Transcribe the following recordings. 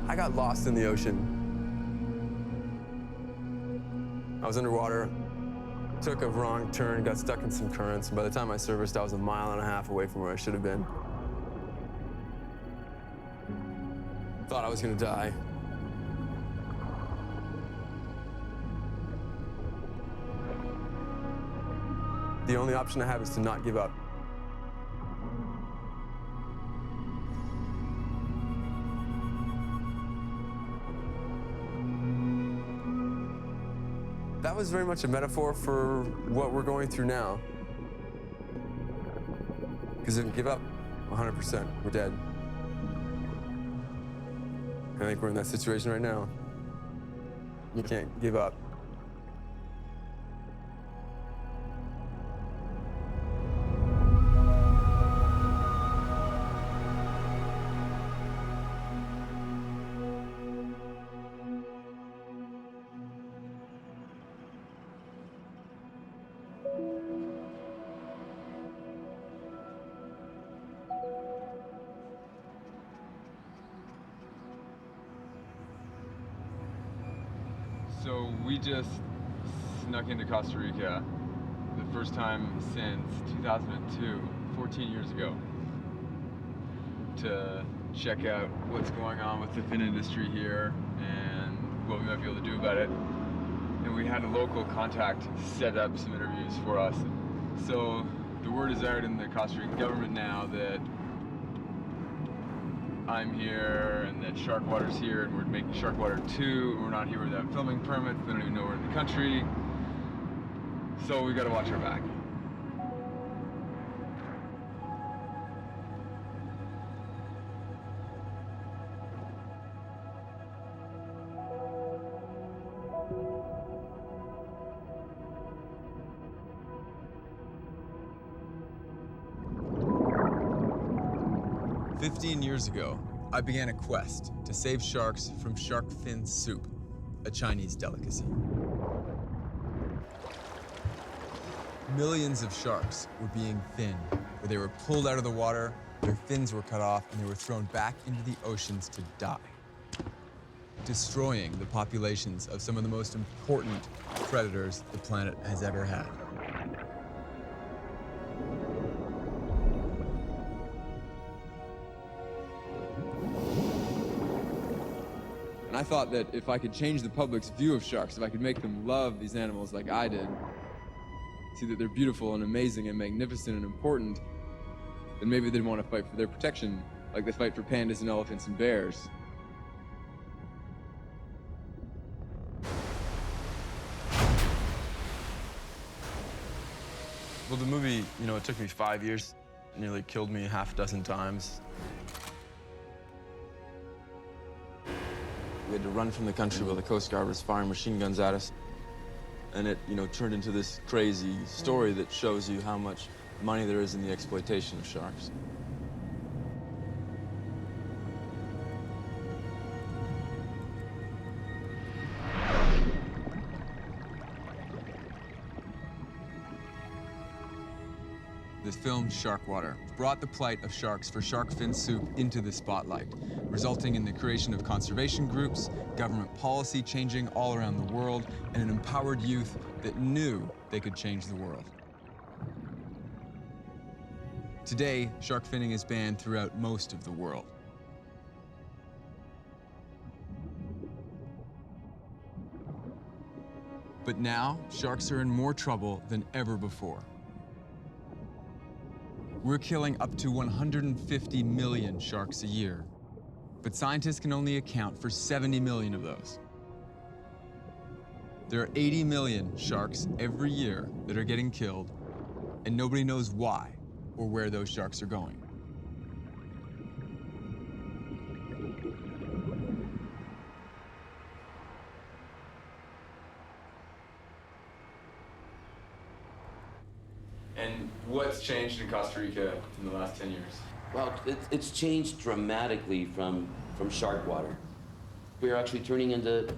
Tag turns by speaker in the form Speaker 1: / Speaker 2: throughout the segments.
Speaker 1: I got lost in the ocean. I was underwater, took a wrong turn, got stuck in some currents, and by the time I serviced, I was 1.5 miles away from where I should have been. Thought I was gonna die. The only option I have is to not give up. That was very much a metaphor for what we're going through now. Because if we give up, 100%, we're dead. I think we're in that situation right now. You can't give up.
Speaker 2: So we just snuck into Costa Rica the first time since 2002, 14 years ago, to check out what's going on with the fin industry here and what we might be able to do about it. And we had a local contact set up some interviews for us. So the word is out in the Costa Rican government now that I'm here and that Sharkwater's here and we're making Sharkwater 2 and we're not here without filming permits. They don't even know we're in the country. So we gotta watch our back.
Speaker 3: "15 years ago, I began a quest to save sharks from shark fin soup, a Chinese delicacy. Millions of sharks were being thinned, where they were pulled out of the water, their fins were cut off, and they were thrown back into the oceans to die, destroying the populations of some of the most important predators the planet has ever had. And I thought that if I could change the public's view of sharks, if I could make them love these animals like I did, see that they're beautiful and amazing and magnificent and important, then maybe they'd want to fight for their protection, like they fight for pandas and elephants and bears.
Speaker 1: Well, the movie, it took me 5 years. It nearly killed me 6 times. We had to run from the country while the Coast Guard was firing machine guns at us. And it, turned into this crazy story that shows you how much money there is in the exploitation of sharks.
Speaker 3: The film Sharkwater brought the plight of sharks for shark fin soup into the spotlight, resulting in the creation of conservation groups, government policy changing all around the world, and an empowered youth that knew they could change the world. Today, shark finning is banned throughout most of the world. But now, sharks are in more trouble than ever before. We're killing up to 150 million sharks a year, but scientists can only account for 70 million of those. There are 80 million sharks every year that are getting killed, and nobody knows why or where those sharks are going.
Speaker 2: And what's changed in Costa Rica in the last 10 years?
Speaker 4: Well, it's changed dramatically from Sharkwater. We're actually turning into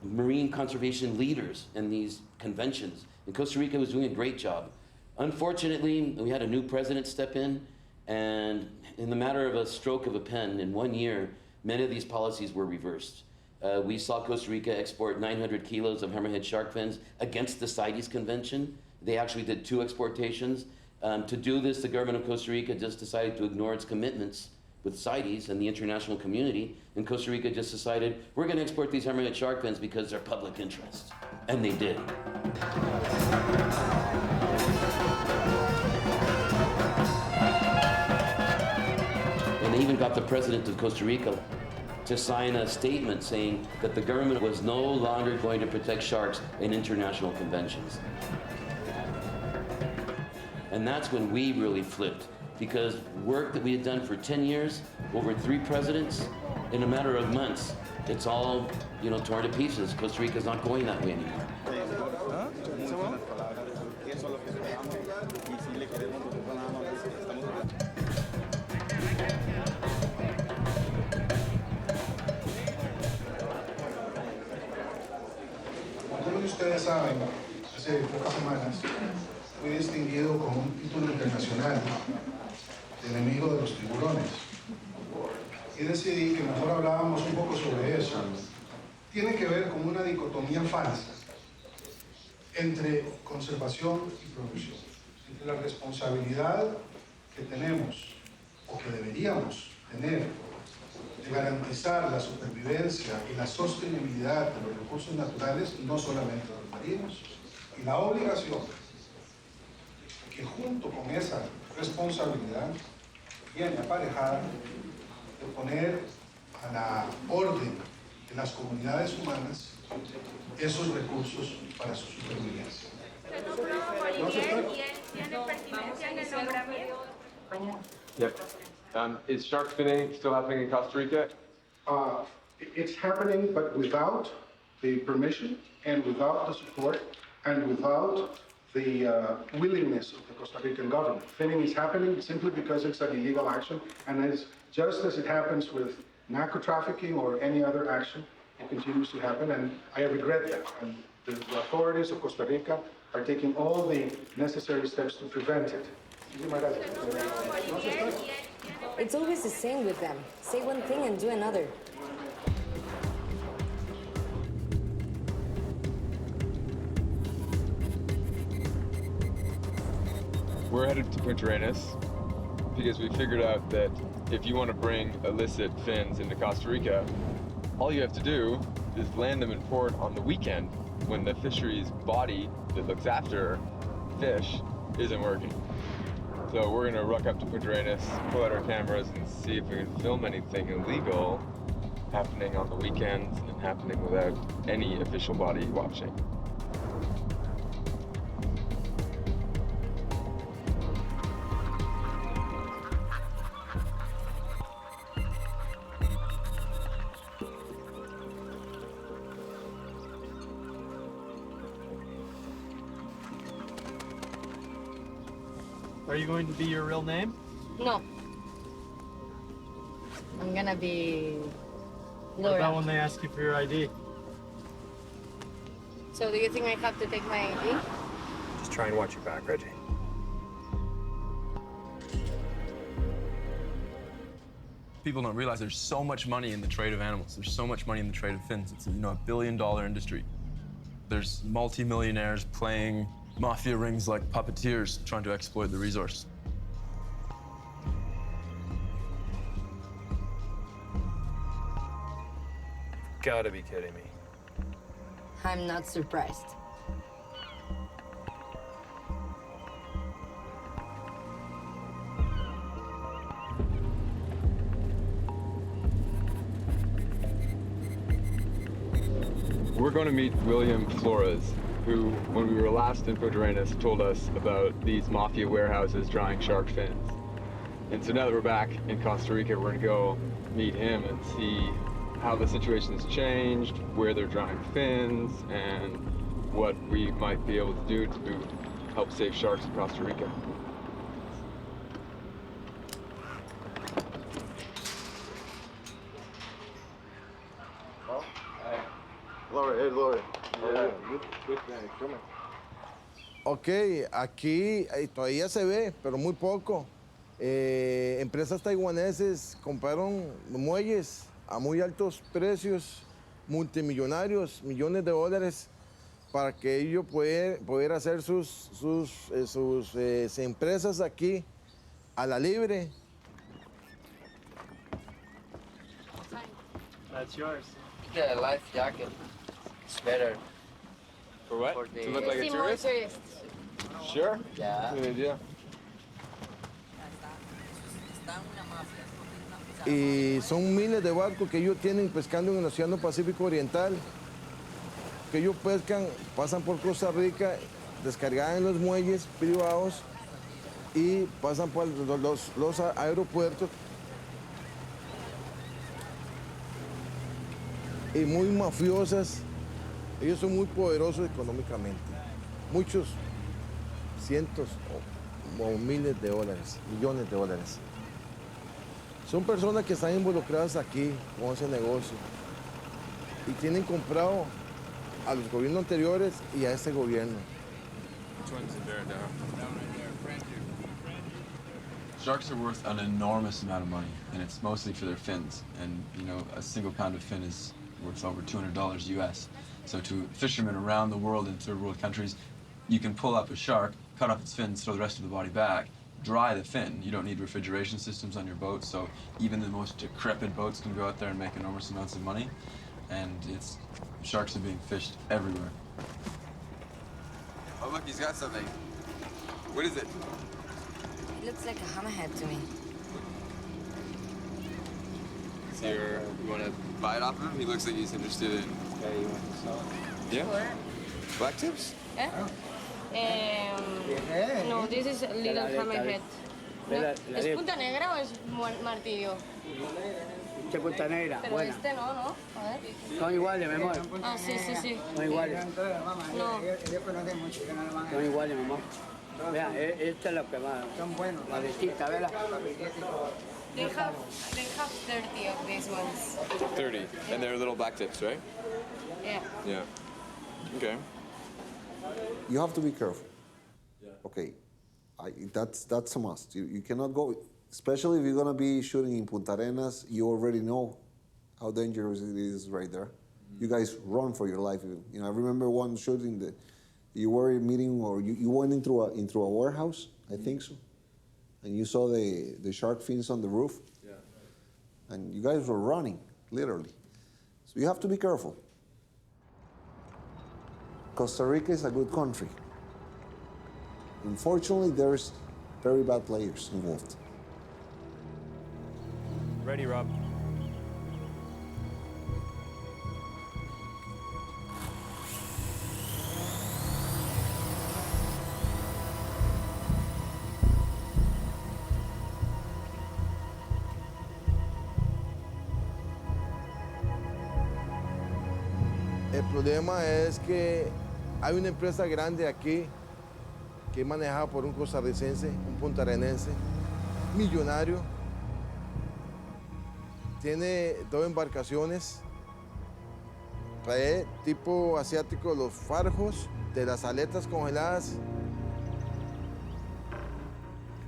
Speaker 4: marine conservation leaders in these conventions. And Costa Rica was doing a great job. Unfortunately, we had a new president step in, and in the matter of a stroke of a pen, in 1 year, many of these policies were reversed. We saw Costa Rica export 900 kilos of hammerhead shark fins against the CITES Convention. They actually did 2 exportations. To do this, the government of Costa Rica just decided to ignore its commitments with CITES and the international community, and Costa Rica just decided, we're gonna export these hammerhead shark fins because they're public interest. And they did. And they even got the president of Costa Rica to sign a statement saying that the government was no longer going to protect sharks in international conventions. And that's when we really flipped, because work that we had done for 10 years, over 3 presidents, in a matter of months, it's all, torn to pieces. Costa Rica's not going that way anymore.
Speaker 5: Como ustedes saben, hace pocas semanas fui distinguido con un título internacional de enemigo de los tiburones. Y decidí que mejor hablábamos un poco sobre eso. Tiene que ver con una dicotomía falsa entre conservación y producción, entre la responsabilidad que tenemos o que deberíamos tener de garantizar la supervivencia y la sostenibilidad de los recursos naturales, no solamente de los marinos, y la obligación que junto con esa responsabilidad viene aparejada de poner a la orden de las comunidades humanas esos recursos para su supervivencia.
Speaker 2: Yep. Is shark finning still happening in Costa Rica?
Speaker 5: It's happening, but without the permission and without the support and without the willingness of the Costa Rican government. Finning is happening simply because it's an illegal action, and it's just as it happens with narco trafficking or any other action, it continues to happen, and I regret that. And the authorities of Costa Rica are taking all the necessary steps to prevent it.
Speaker 6: It's always the same with them. Say one thing and do another.
Speaker 2: We're headed to Punta Arenas because we figured out that if you want to bring illicit fins into Costa Rica, all you have to do is land them in port on the weekend when the fisheries body that looks after fish isn't working. So we're gonna ruck up to Punta Arenas, pull out our cameras, and see if we can film anything illegal happening on the weekends and happening without any official body watching.
Speaker 7: Are you going to be your real name?
Speaker 6: No. I'm gonna be
Speaker 7: What
Speaker 6: Laura.
Speaker 7: about when they ask you for your ID?
Speaker 6: So do you think I have to take my ID?
Speaker 8: Just try and watch your back, Reggie.
Speaker 1: People don't realize there's so much money in the trade of animals. There's so much money in the trade of fins. It's a billion-dollar industry. There's multi-millionaires playing mafia rings like puppeteers trying to exploit the resource.
Speaker 8: Gotta be kidding me.
Speaker 6: I'm not surprised.
Speaker 2: We're going to meet William Flores, who, when we were last in Punta Arenas, told us about these mafia warehouses drying shark fins. And so now that we're back in Costa Rica, we're going to go meet him and see how the situation has changed, where they're drying fins, and what we might be able to do to help save sharks in Costa Rica. Lord.
Speaker 9: Yeah. Ok, aquí todavía se ve, pero muy poco. Empresas taiwaneses compraron muelles a muy altos precios, multimillonarios, millones de dólares, para que ellos poder hacer sus empresas aquí a la libre.
Speaker 7: That's yours.
Speaker 10: The life jacket. It's better.
Speaker 2: For what?
Speaker 10: For the-
Speaker 2: To look like a tourist? Sure.
Speaker 10: Yeah.
Speaker 2: Good idea.
Speaker 9: Y son miles de barcos que ellos tienen pescando en el Océano Pacífico Oriental, que ellos pescan, pasan por Costa Rica, descargan en los muelles privados y pasan por los aeropuertos. Y muy mafiosas, ellos son muy poderosos económicamente. Muchos cientos o miles de dólares, millones de dólares. Son personas que están involucradas aquí con ese negocio y tienen comprado a los gobiernos anteriores y a este gobierno.
Speaker 2: Which one's it there now? Sharks are worth an enormous amount of money, and it's mostly for their fins. And, you know, a single pound of fin is worth over $200 US. So to fishermen around the world in third world countries, you can pull up a shark, cut off its fins, throw the rest of the body back, dry the fin. You don't need refrigeration systems on your boat, so even the most decrepit boats can go out there and make enormous amounts of money. And sharks are being fished everywhere.
Speaker 3: Oh, look, he's got something. What is it?
Speaker 6: It looks like a hammerhead to me.
Speaker 3: Is here, you want to buy it off of him? He looks like he's interested in.
Speaker 10: Yeah, you want to sell it?
Speaker 3: Yeah? Black tips?
Speaker 11: No, this is a little hammerhead. ¿Es punta negra o es martillo?
Speaker 10: ¿Qué punta negra?
Speaker 11: Pero
Speaker 10: Buena.
Speaker 11: este no, ¿no? A ver.
Speaker 10: Son iguales, mi amor.
Speaker 11: Ah, sí, sí, sí.
Speaker 10: Son iguales.
Speaker 11: No.
Speaker 10: Son iguales, mi amor. Vea, esta es la que va. Son buenos. La visita, ¿verdad?
Speaker 11: They have 30 of these ones.
Speaker 3: 30. And they're little black tips, right?
Speaker 11: Yeah.
Speaker 3: Yeah. Okay.
Speaker 12: You have to be careful. Okay, that's a must. You cannot go, especially if you're gonna be shooting in Punta Arenas. You already know how dangerous it is right there. You guys run for your life. You know, I remember one shooting that you were meeting, or you went into a warehouse, I think so, and you saw the shark fins on the roof. Yeah. And you guys were running, literally. So you have to be careful. Costa Rica is a good country. Unfortunately, there's very bad players involved.
Speaker 8: Ready, Rob.
Speaker 9: El problema es que hay una empresa grande aquí que es manejada por un costarricense, un puntarenense, millonario. Tiene 2 embarcaciones. Trae tipo asiático los farjos de las aletas congeladas.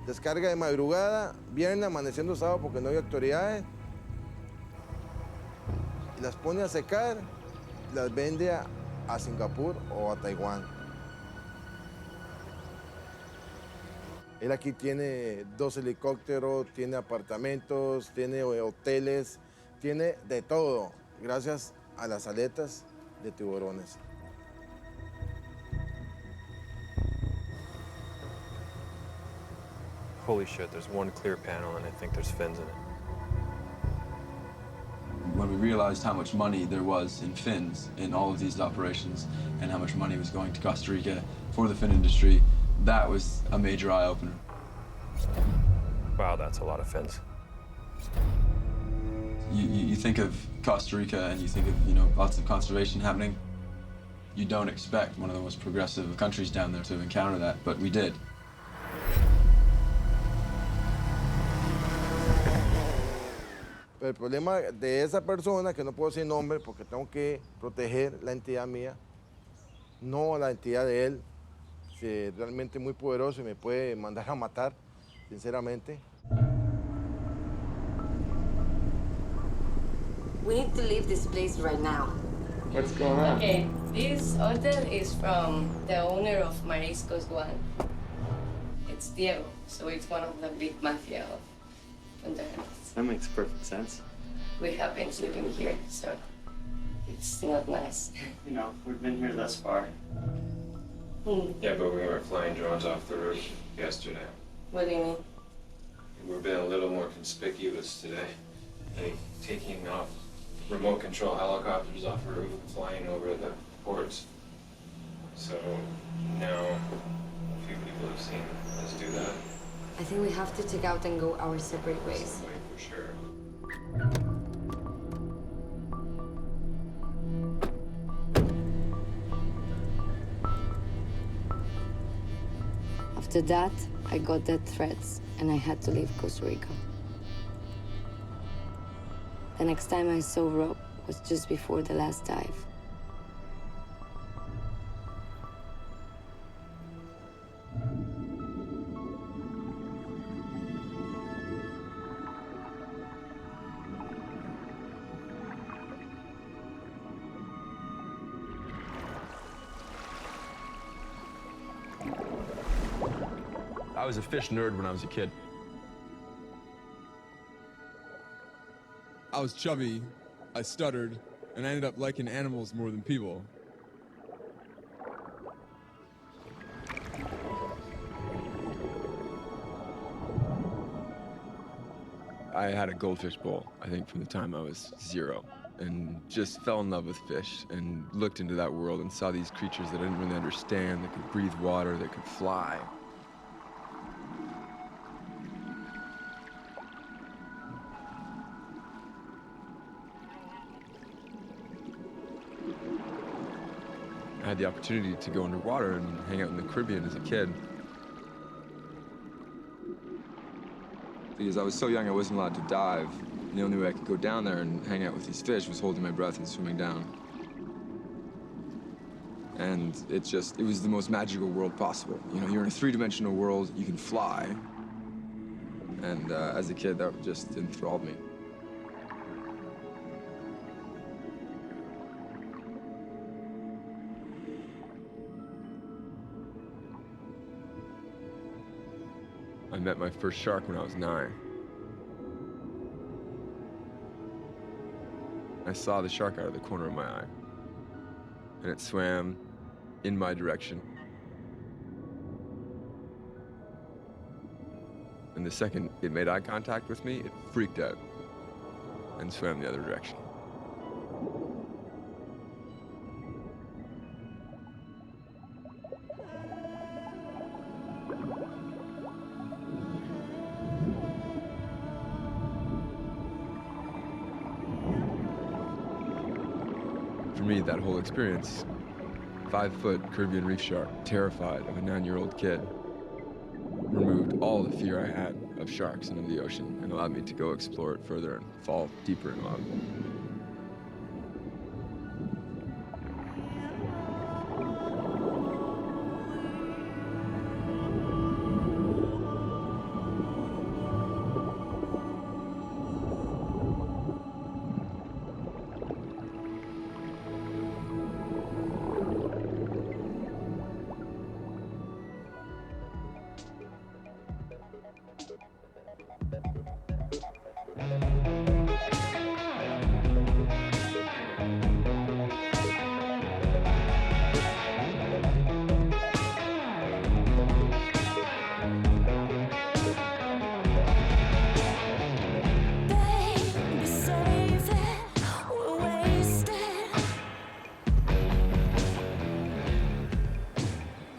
Speaker 9: Descarga de madrugada, viernes, amaneciendo sábado porque no hay autoridades. Y las pone a secar, las vende a Singapur o a Taiwán. Él aquí tiene 2 helicópteros, tiene apartamentos, tiene hoteles, tiene de todo, gracias a las aletas de tiburones.
Speaker 8: Holy shit, there's one clear panel and I think there's fins in it.
Speaker 2: When we realized how much money there was in fins in all of these operations and how much money was going to Costa Rica for the fin industry, that was a major eye-opener.
Speaker 8: Wow, that's a lot of fins.
Speaker 2: You think of Costa Rica and you think of, you know, lots of conservation happening. You don't expect one of the most progressive countries down there to encounter that, but we did.
Speaker 9: Pero el problema de esa persona, que no puedo decir nombre porque tengo que proteger la entidad mía, no la entidad de él, que es realmente muy poderoso y me puede mandar a matar, sinceramente.
Speaker 6: We need to leave this place right now.
Speaker 2: What's going on?
Speaker 11: Okay, this hotel is from the owner of Mariscos One. It's Diego, so it's one of the big mafia of Punta Arenas.
Speaker 13: That makes perfect sense.
Speaker 11: We have been sleeping here, so it's not nice.
Speaker 13: You know, we've been here thus far.
Speaker 8: Yeah, but we were flying drones off the roof yesterday.
Speaker 11: What do you mean?
Speaker 8: We're being a little more conspicuous today. Like taking off remote control helicopters off the roof and flying over the ports. So now a few people have seen us do that.
Speaker 6: I think we have to check out and go our separate ways.
Speaker 8: Way for sure.
Speaker 6: After that, I got death threats and I had to leave Costa Rica. The next time I saw Rob was just before the last dive.
Speaker 1: I was a fish nerd when I was a kid.
Speaker 3: I was chubby, I stuttered, and I ended up liking animals more than people. I had a goldfish bowl, I think, from the time I was 0, and just fell in love with fish and looked into that world and saw these creatures that I didn't really understand, that could breathe water, that could fly. I had the opportunity to go underwater and hang out in the Caribbean as a kid. Because I was so young, I wasn't allowed to dive. And the only way I could go down there and hang out with these fish was holding my breath and swimming down. And it was the most magical world possible. You know, you're in a three-dimensional world, you can fly. And as a kid, that just enthralled me. I met my first shark when I was 9. I saw the shark out of the corner of my eye, and it swam in my direction. And the second it made eye contact with me, it freaked out and swam the other direction. For me, that whole experience, 5-foot Caribbean reef shark, terrified of a 9-year-old kid, removed all the fear I had of sharks and of the ocean and allowed me to go explore it further and fall deeper in love.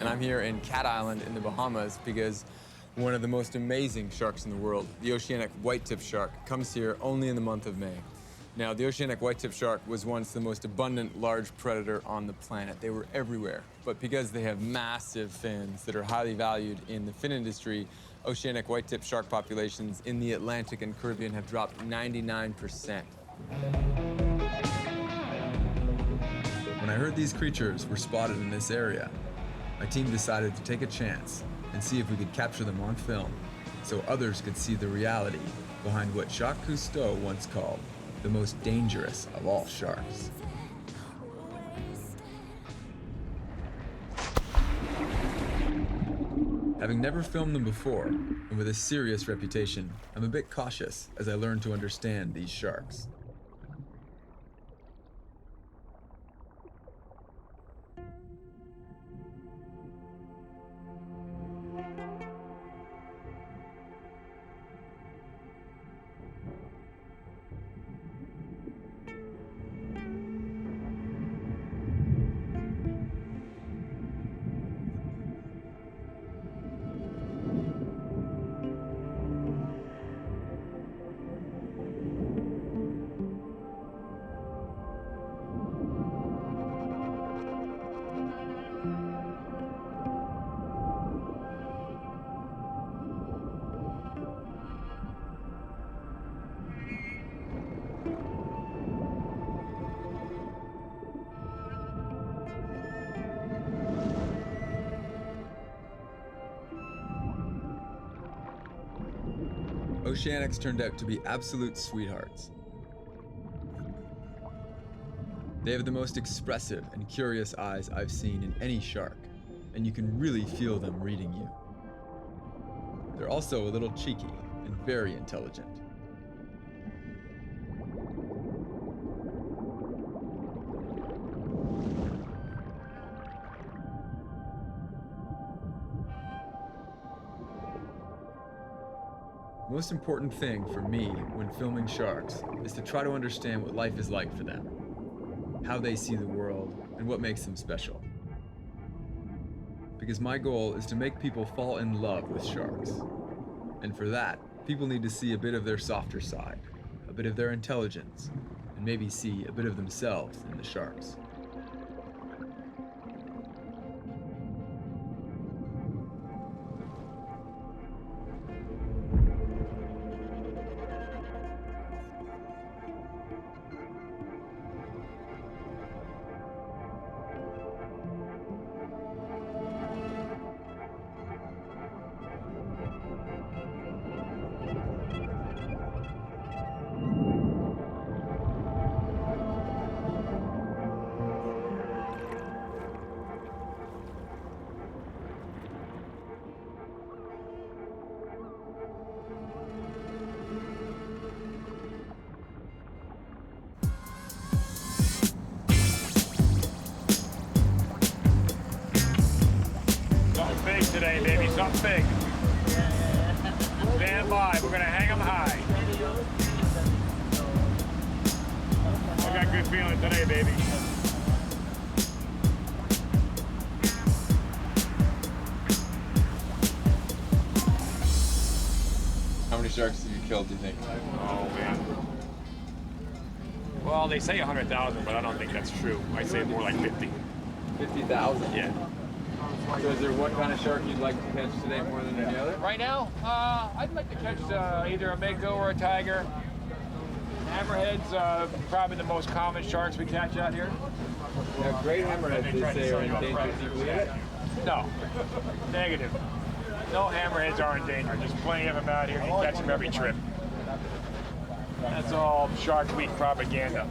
Speaker 3: I'm here in Cat Island in the Bahamas because one of the most amazing sharks in the world, the oceanic white-tip shark, comes here only in the month of May. Now, the oceanic white-tip shark was once the most abundant large predator on the planet. They were everywhere. But because they have massive fins that are highly valued in the fin industry, Oceanic white-tip shark populations in the Atlantic and Caribbean have dropped 99%. When I heard these creatures were spotted in this area, my team decided to take a chance and see if we could capture them on film so others could see the reality behind what Jacques Cousteau once called the most dangerous of all sharks. Having never filmed them before, and with a serious reputation, I'm a bit cautious as I learn to understand these sharks. Oceanics turned out to be absolute sweethearts. They have the most expressive and curious eyes I've seen in any shark, and you can really feel them reading you. They're also a little cheeky and very intelligent. The most important thing for me when filming sharks is to try to understand what life is like for them, how they see the world, and what makes them special. Because my goal is to make people fall in love with sharks. And for that, people need to see a bit of their softer side, a bit of their intelligence, and maybe see a bit of themselves in the sharks.
Speaker 14: Something big today, baby, something big. Stand by, we're gonna hang them high. I got good feeling today, baby.
Speaker 3: How many sharks have you killed, do you think?
Speaker 14: Oh, man. Well, they say 100,000, but I don't think that's true. I say more like 50.
Speaker 3: 50,000?
Speaker 14: Yeah.
Speaker 3: So is there one kind of shark you'd like to catch today more than any other?
Speaker 14: Right now, I'd like to catch either a mako or a tiger. Hammerheads, probably the most common sharks we catch out here.
Speaker 3: Now, great hammerheads, they say, are endangered. Do you believe it?
Speaker 14: No. Negative. No hammerheads are in danger. There's plenty of them out here. You catch them every trip. That's all Shark Week propaganda.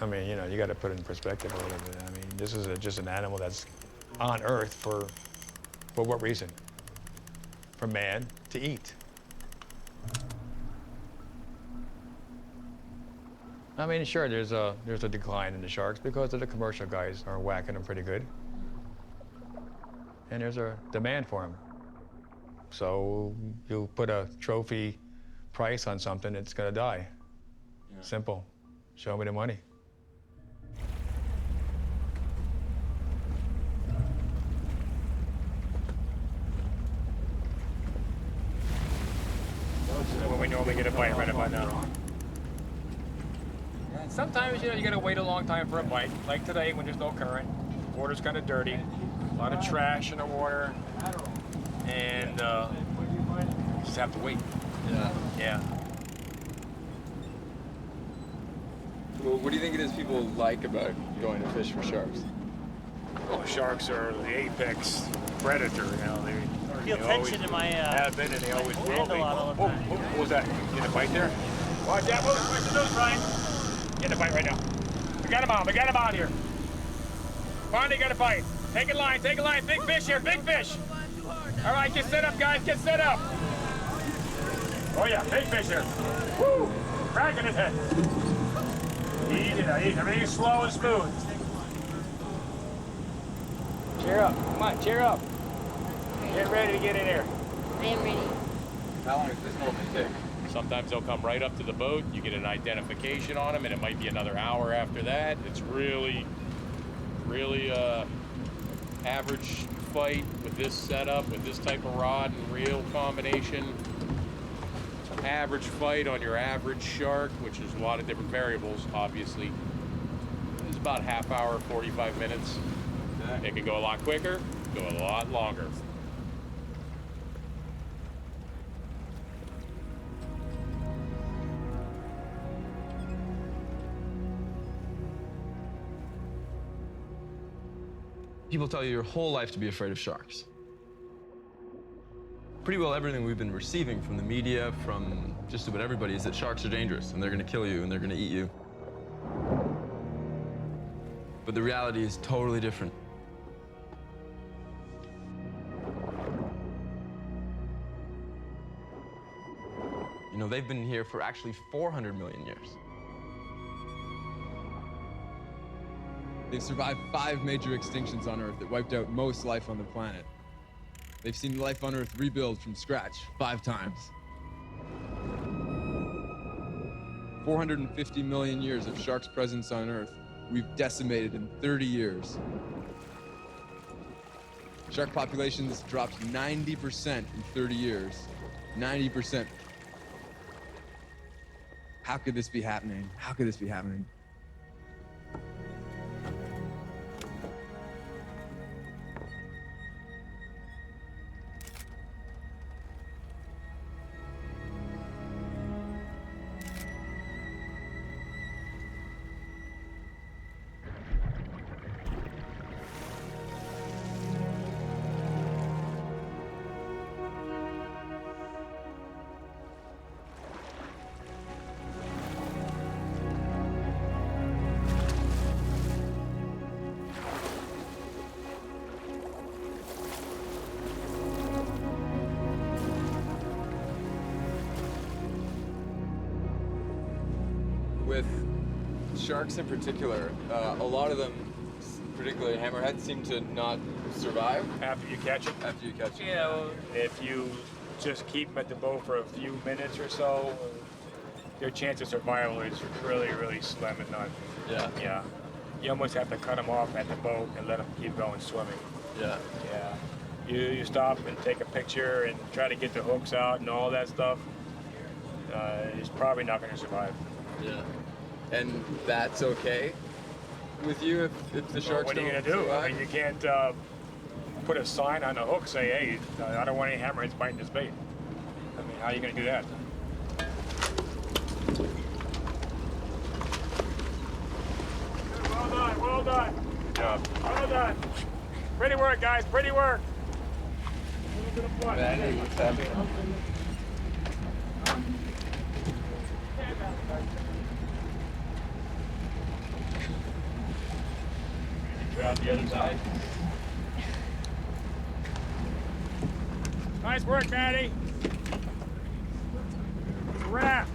Speaker 14: I mean, you know, you got to put it in perspective a little bit. I mean, this is just an animal that's on Earth for what reason? For man to eat. I mean, sure, there's a decline in the sharks because the commercial guys are whacking them pretty good, and there's a demand for them. So you put a trophy price on something, it's gonna die. Yeah. Simple. Show me the money. When we normally get a bite right about now. sometimes, you know, you gotta wait a long time for a bite. Like today when there's no current, the water's kind of dirty, a lot of trash in the water, and you just have to wait.
Speaker 3: Yeah.
Speaker 14: Yeah.
Speaker 2: Well, what do you think it is people like about going to fish for sharks?
Speaker 14: Well, sharks are the apex predator. You know,
Speaker 15: I feel tension in my
Speaker 14: have been, and they always will
Speaker 15: hand
Speaker 14: be.
Speaker 15: a lot all the time.
Speaker 14: What was that? Get a bite there? Watch that! Watch the nose, Ryan. Get a bite right now. We got him on. We got him on here. Finally got a bite. Take a line. Take a line. Big fish here. Big fish. All right, get set up, guys. Get set up. Oh yeah, big fish here. Woo! Cracking his head. Easy now. Easy. Everything's slow and smooth. Cheer up. Come on, cheer up. Get ready to get in here.
Speaker 6: I am ready.
Speaker 2: How long does this normally take?
Speaker 14: Sometimes they'll come right up to the boat. You get an identification on them, and it might be another hour after that. It's really average fight with this setup, with this type of rod and reel combination. Average fight on your average shark, which is a lot of different variables, obviously. It's about half hour, 45 minutes.
Speaker 2: Okay.
Speaker 14: It can go a lot quicker, go a lot longer.
Speaker 1: People tell you your whole life to be afraid of sharks. Pretty well everything we've been receiving from the media, from just about everybody, is that sharks are dangerous and they're gonna kill you and they're gonna eat you. But the reality is totally different. You know, they've been here for actually 400 million years.
Speaker 3: They've survived 5 major extinctions on Earth that wiped out most life on the planet. They've seen life on Earth rebuild from scratch 5 times. 450 million years of sharks' presence on Earth, we've decimated in 30 years. Shark populations dropped 90% in 30 years. 90%. How could this be happening? How could this be happening? With sharks in particular, a lot of them, particularly hammerheads, seem to not survive.
Speaker 14: After you catch them?
Speaker 3: After you catch them.
Speaker 14: You know, if you just keep them at the boat for a few minutes or so, their chance of survival is really, really slim and none.
Speaker 3: Yeah.
Speaker 14: Yeah. You almost have to cut them off at the boat and let them keep going swimming.
Speaker 3: Yeah.
Speaker 14: Yeah. You stop and take a picture and try to get the hooks out and all that stuff. It's probably not going to survive.
Speaker 3: Yeah. And that's okay with you if the sharks
Speaker 14: What are you
Speaker 3: don't
Speaker 14: going to do?
Speaker 3: survive?
Speaker 14: I mean, you can't put a sign on the hook, say, hey, I don't want any hammerheads biting this bait. I mean, how are you going to do that? Well done, well done. Good job. Well done. Pretty work, guys, pretty work.
Speaker 2: Manny, what's happening?
Speaker 14: Grab the other side. Nice work, Maddie. Wrap.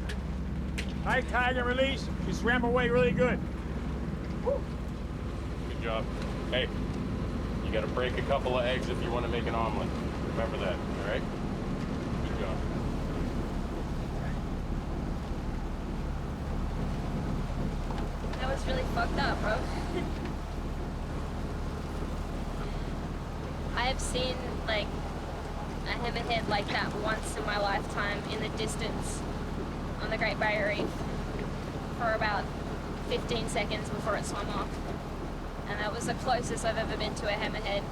Speaker 14: Nice tag and release. You swam away really good. Woo. Good job. Hey, you got to break a couple of eggs if you want to make an omelet. Remember that, all right? Good job.
Speaker 16: That was really fucked up, bro. I have seen, like, a hammerhead like that once in my lifetime in the distance on the Great Barrier Reef for about 15 seconds before it swam off. And that was the closest I've ever been to a hammerhead,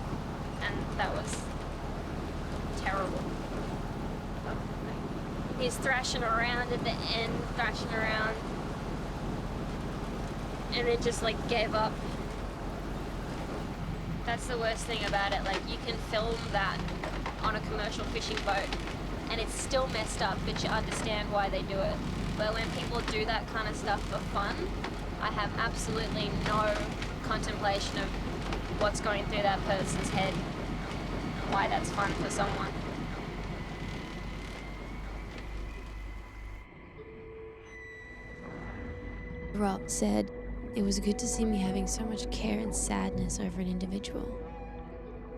Speaker 16: and that was terrible. He's thrashing around at the end, thrashing around, and it just like gave up. That's the worst thing about it. Like, you can film that on a commercial fishing boat and it's still messed up, but you understand why they do it. But when people do that kind of stuff for fun, I have absolutely no contemplation of what's going through that person's head, why that's fun for someone.
Speaker 15: Rob said, "It was good to see me having so much care and sadness over an individual,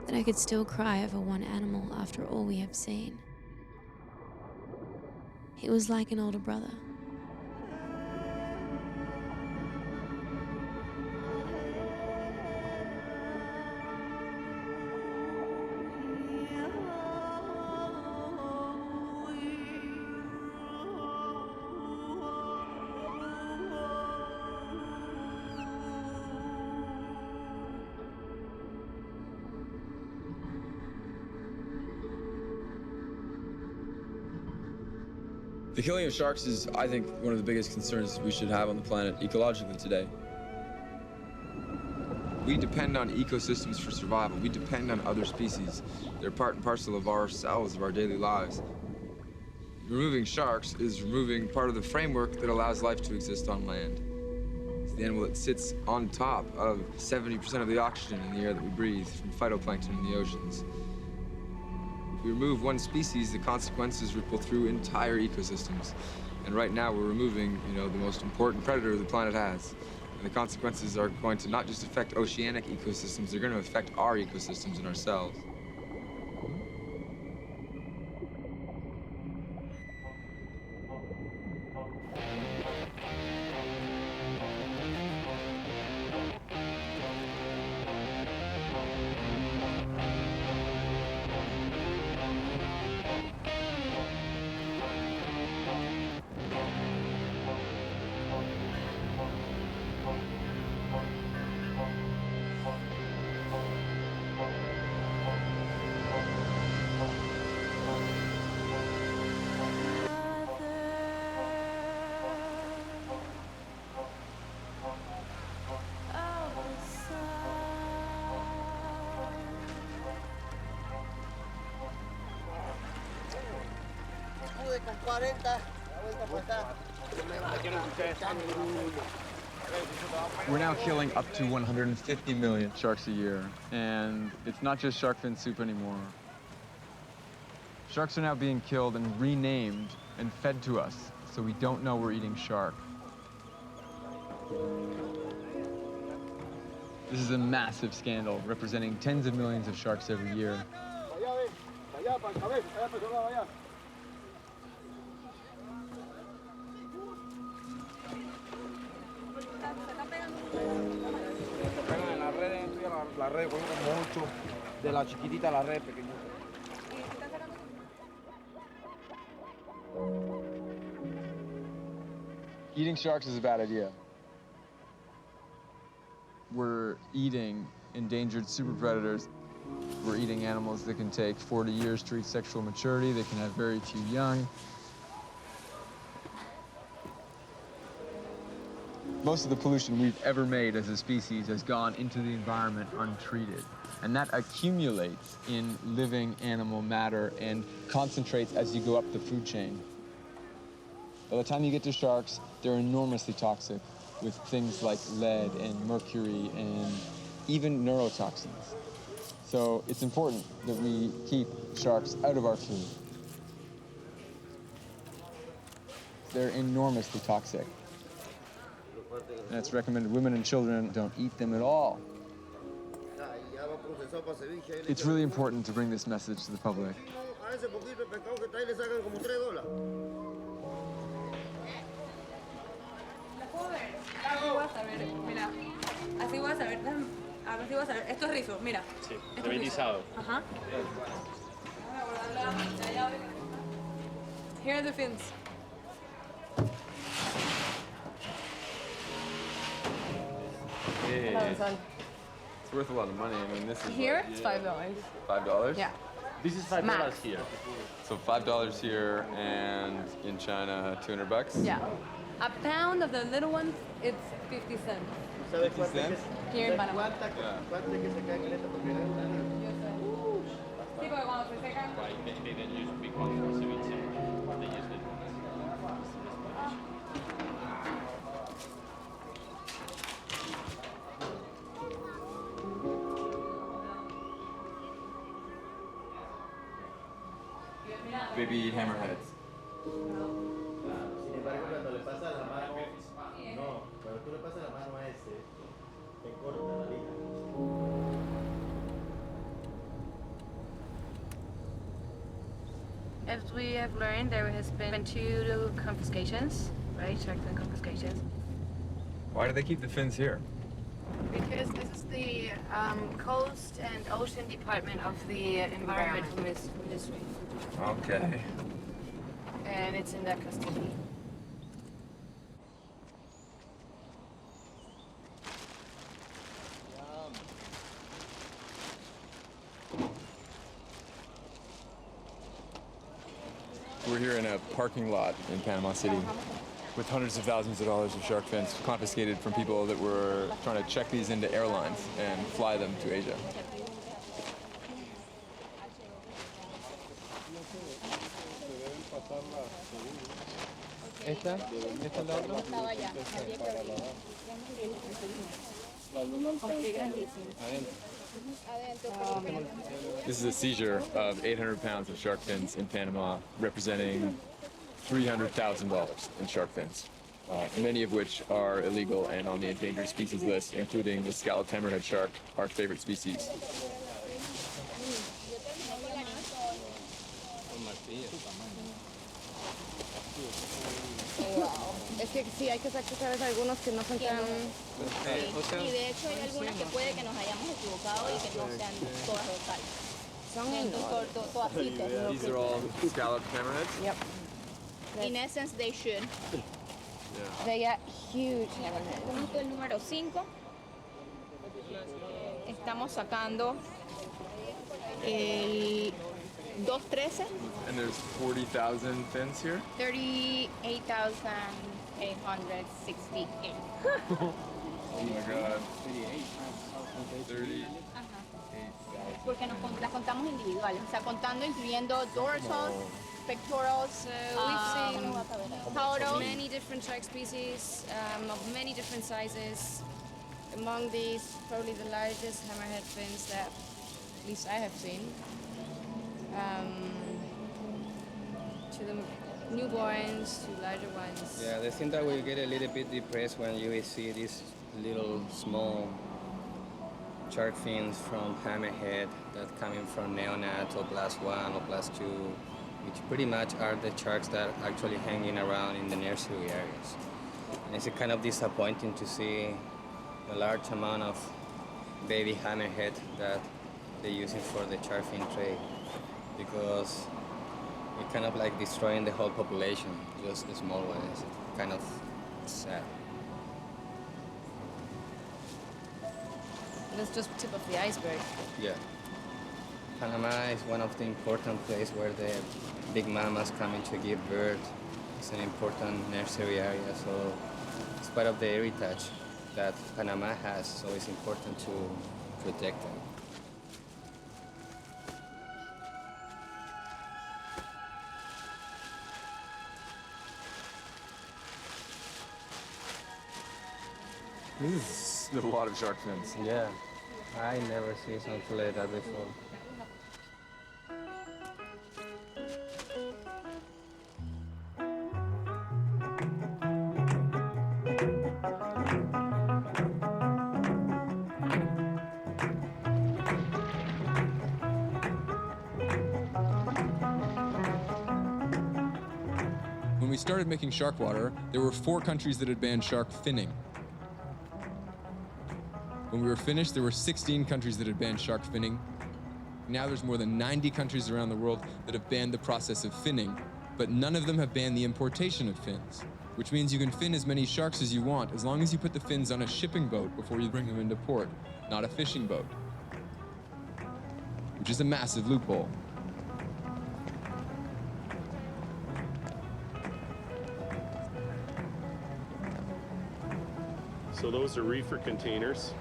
Speaker 15: that I could still cry over one animal after all we have seen. He was like an older brother."
Speaker 3: The killing of sharks is, I think, one of the biggest concerns we should have on the planet ecologically today. We depend on ecosystems for survival. We depend on other species. They're part and parcel of ourselves, of our daily lives. Removing sharks is removing part of the framework that allows life to exist on land. It's the animal that sits on top of 70% of the oxygen in the air that we breathe from phytoplankton in the oceans. If we remove one species, the consequences ripple through entire ecosystems. And right now we're removing, the most important predator the planet has. And the consequences are going to not just affect oceanic ecosystems, they're going to affect our ecosystems and ourselves.
Speaker 10: Con 40, la vuelta
Speaker 2: We're now killing up to 150 million sharks a year, and it's not just shark fin soup anymore. Sharks are now being killed and renamed and fed to us, so we don't know we're eating shark. This is a massive scandal, representing tens of millions of sharks every year.
Speaker 9: La red, mucho. De la chiquitita a la red pequeñita.
Speaker 2: Eating sharks is a bad idea. We're eating endangered super predators. We're eating animals that can take 40 years to reach sexual maturity. They can have very few young. Most of the pollution we've ever made as a species has gone into the environment untreated. And that accumulates in living animal matter and concentrates as you go up the food chain. By the time you get to sharks, they're enormously toxic with things like lead and mercury and even neurotoxins. So it's important that we keep sharks out of our food. They're enormously toxic. And it's recommended women and children don't eat them at all. It's really important to bring this message to the public.
Speaker 17: Así vas a ver, a ver si vas a ver. Esto es rizo, mira.
Speaker 13: Sí, reventizado.
Speaker 17: Ajá. Here are the fins.
Speaker 2: It's worth a lot of money. I mean, this is
Speaker 17: Here,
Speaker 2: like,
Speaker 17: it's $5.
Speaker 2: $5?
Speaker 17: Yeah.
Speaker 8: This is $5
Speaker 17: Max.
Speaker 8: here.
Speaker 2: So $5 here, and in China, 200 bucks?
Speaker 17: Yeah. A pound of the little ones, it's 50 cents.
Speaker 2: 50 cents?
Speaker 17: Here in Panama.
Speaker 2: Yeah.
Speaker 17: Sí, porque cuando se secan.
Speaker 8: They then use big one for ceviche. They use it.
Speaker 2: Baby hammerheads.
Speaker 18: Sin embargo, cuando le pasas la mano, no, cuando tú le pasas la mano a ese, te corta la liga.
Speaker 11: As we have learned, there has been 2 confiscations, right? Shark fin confiscations.
Speaker 2: Why do they keep the fins here?
Speaker 11: Because this is the Coast and Ocean Department of the Environmental Ministry.
Speaker 2: Okay.
Speaker 11: And it's in their custody.
Speaker 2: We're here in a parking lot in Panama City with hundreds of thousands of dollars of shark fins confiscated from people that were trying to check these into airlines and fly them to Asia.
Speaker 3: ¿Esta? ¿Esta es la otra?
Speaker 16: Estaba allá.
Speaker 2: This is a seizure of 800 pounds of shark fins in Panama, representing $300,000 in shark fins, many of which are illegal and on the endangered species list, including the scalloped hammerhead shark, our favorite species.
Speaker 17: Wow. Es que sí, hay que sacar algunos que no son tan...
Speaker 16: Y de hecho hay algunas que puede que nos hayamos equivocado y que no sean todas rosales.
Speaker 17: Son enormes.
Speaker 16: Todacitos.
Speaker 2: These are all scalloped hammerheads?
Speaker 17: Yep.
Speaker 16: In essence, they should.
Speaker 2: Yeah.
Speaker 17: They are huge hammerheads.
Speaker 16: Punto el número 5. Estamos sacando el 213.
Speaker 2: And there's 40,000 fins here?
Speaker 16: 38,868.
Speaker 2: Oh my god. 38.
Speaker 16: Porque las contamos individuales, o sea, contando incluyendo dorsals, pectorals,
Speaker 6: We've seen
Speaker 16: caudals.
Speaker 6: many different shark species of many different sizes. Among these, probably the largest hammerhead fins that at least I have seen. To the newborns, to larger ones.
Speaker 19: Yeah, the thing that will get a little bit depressed when you see these little small shark fins from hammerhead that coming from neonat or +1 or +2, which pretty much are the sharks that are actually hanging around in the nursery areas. And it's kind of disappointing to see the large amount of baby hammerhead that they're using for the shark fin trade, because we're kind of like destroying the whole population, just the small ones. Kind of sad.
Speaker 6: That's just tip of the iceberg.
Speaker 19: Yeah. Panama is one of the important places where the big mamas coming to give birth. It's an important nursery area, so it's part of the heritage that Panama has, so it's important to protect them.
Speaker 2: This is a lot of shark fins.
Speaker 19: Yeah, I never seen something like that before.
Speaker 3: When we started making Sharkwater, there were 4 countries that had banned shark finning. When we were finished, there were 16 countries that had banned shark finning. Now there's more than 90 countries around the world that have banned the process of finning, but none of them have banned the importation of fins. which means you can fin as many sharks as you want as long as you put the fins on a shipping boat before you bring them into port, not a fishing boat, which is a massive loophole.
Speaker 20: So those are reefer containers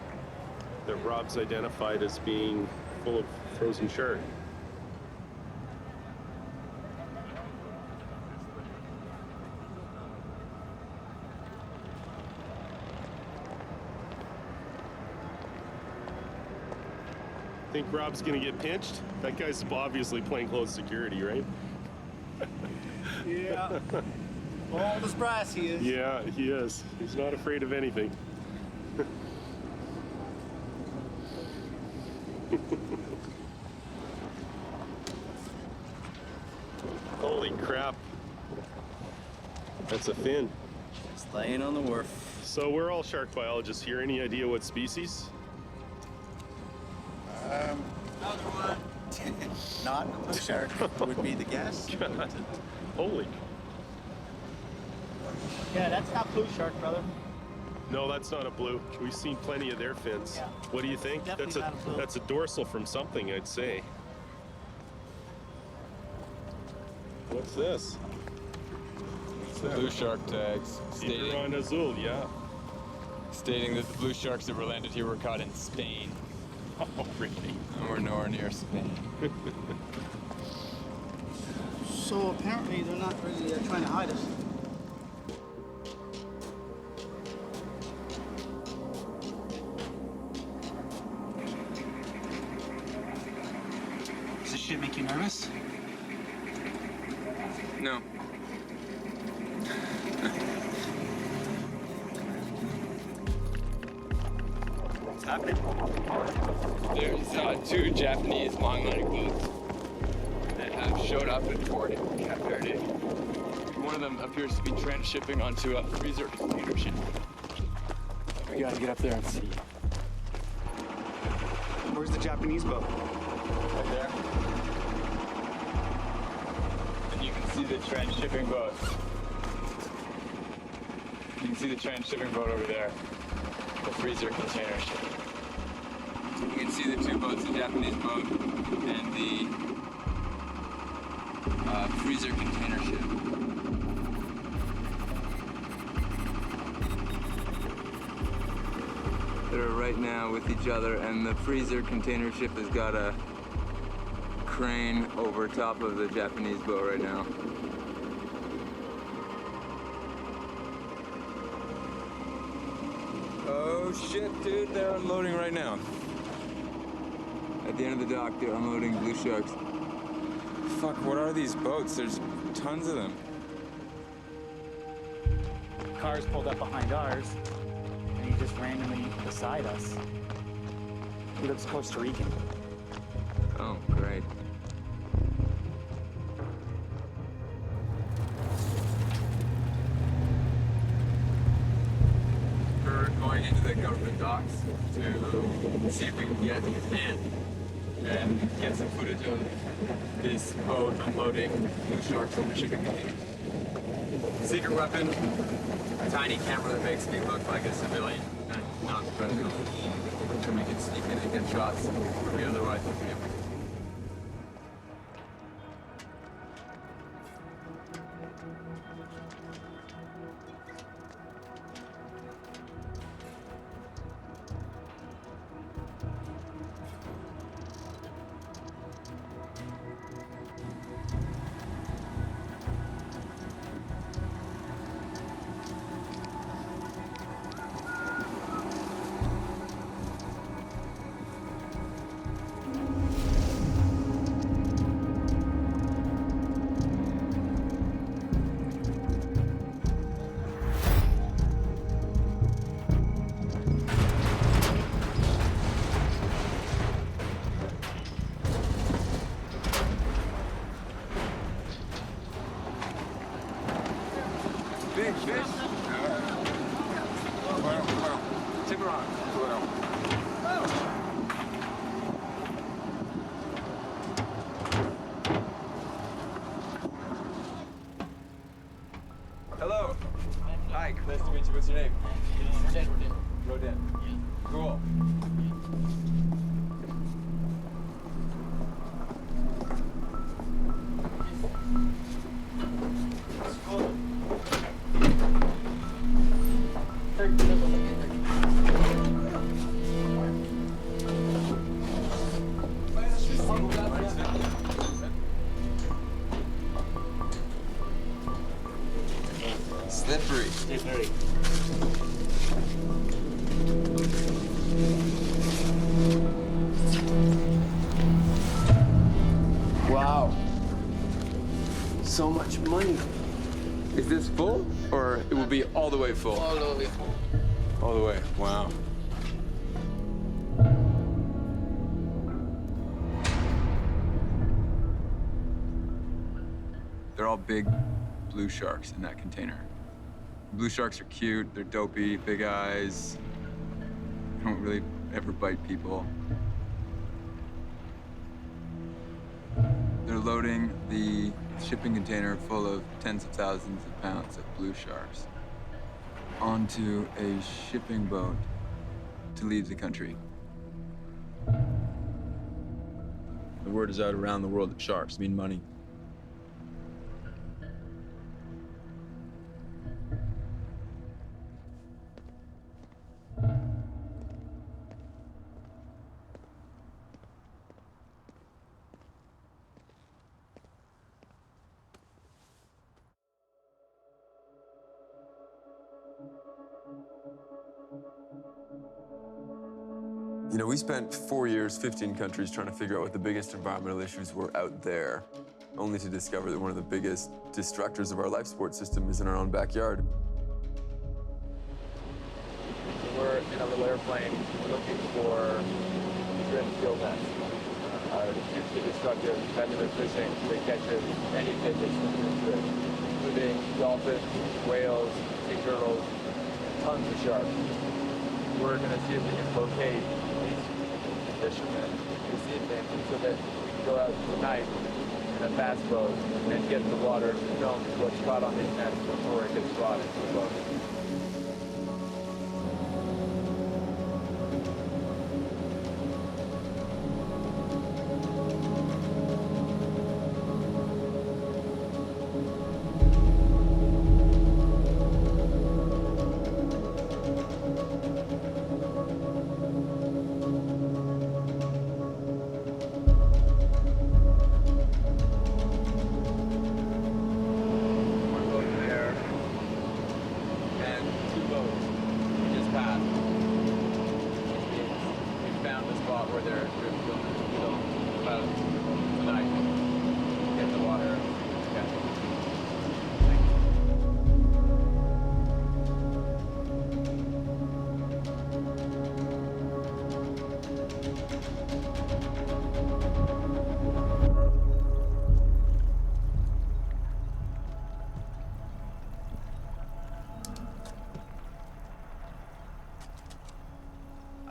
Speaker 20: that Rob's identified as being full of frozen shark. Think Rob's gonna get pinched? That guy's obviously plainclothes security, right?
Speaker 7: Yeah. All the brass he is.
Speaker 20: Yeah, he is. He's not afraid of anything. Holy crap. That's a fin.
Speaker 18: It's laying on the wharf.
Speaker 20: So we're all shark biologists here. Any idea what species?
Speaker 18: Another one. Not a blue shark would be the guess.
Speaker 20: Holy.
Speaker 7: Yeah, that's not blue shark, brother.
Speaker 20: No, that's not a blue. We've seen plenty of their fins.
Speaker 7: Yeah.
Speaker 20: What do you think?
Speaker 7: Definitely not a blue.
Speaker 20: That's a dorsal from something, I'd say. What's this?
Speaker 2: It's the blue shark tags
Speaker 20: Tiburon Azul, yeah.
Speaker 2: stating that the blue sharks that were landed here were caught in Spain.
Speaker 20: Oh, really?
Speaker 2: And we're nowhere near Spain.
Speaker 7: So apparently they're not really trying to hide us.
Speaker 21: Does this shit make you nervous?
Speaker 2: No.
Speaker 21: What's happening?
Speaker 2: There's two Japanese long-leg boats that have showed up in port in Cape Verde. One of them appears to be transshipping onto a freezer container ship. We gotta get up there and see.
Speaker 21: Where's the Japanese boat?
Speaker 2: Right there. And you can see the transshipping boat. You can see the transshipping boat over there. The freezer container ship. You can see the two boats, the Japanese boat and the freezer container ship. They're right now with each other, and the freezer container ship has got a crane over top of the Japanese boat right now. Oh shit, dude, they're unloading right now. At the end of the dock, they're unloading blue sharks. Fuck, what are these boats? There's tons of them.
Speaker 21: Cars pulled up behind ours, and he just randomly beside us. He looks Costa Rican.
Speaker 2: Oh, great. We're going into the government docks to see if we can get in and get some footage of this boat unloading blue sharks on the shipping containers. Secret weapon, a tiny camera that makes me look like a civilian and not professional. So we can sneak in and get shots where we otherwise wouldn't be able to.
Speaker 13: Stay very.
Speaker 2: Wow. So much money. Is this full, or it will be all the way full?
Speaker 19: All the way full.
Speaker 2: All the way. Wow. They're all big blue sharks in that container. Blue sharks are cute, they're dopey, big eyes, don't really ever bite people. They're loading the shipping container full of tens of thousands of pounds of blue sharks onto a shipping boat to leave the country.
Speaker 1: The word is out around the world that sharks mean money. You know, we spent 4 years, 15 countries trying to figure out what the biggest environmental issues were out there, only to discover that one of the biggest destructors of our life support system is in our own backyard.
Speaker 2: We're in a little airplane looking for drift gill nets. Hugely destructive, venomous fishing. They catch any fish that swims in drift, including dolphins, whales, sea turtles, and tons of sharks. We're going to see if we can locate these fishermen who see things so that we can go out tonight in a fast boat and get in the water to film what's caught on these nets before it gets brought into the boat.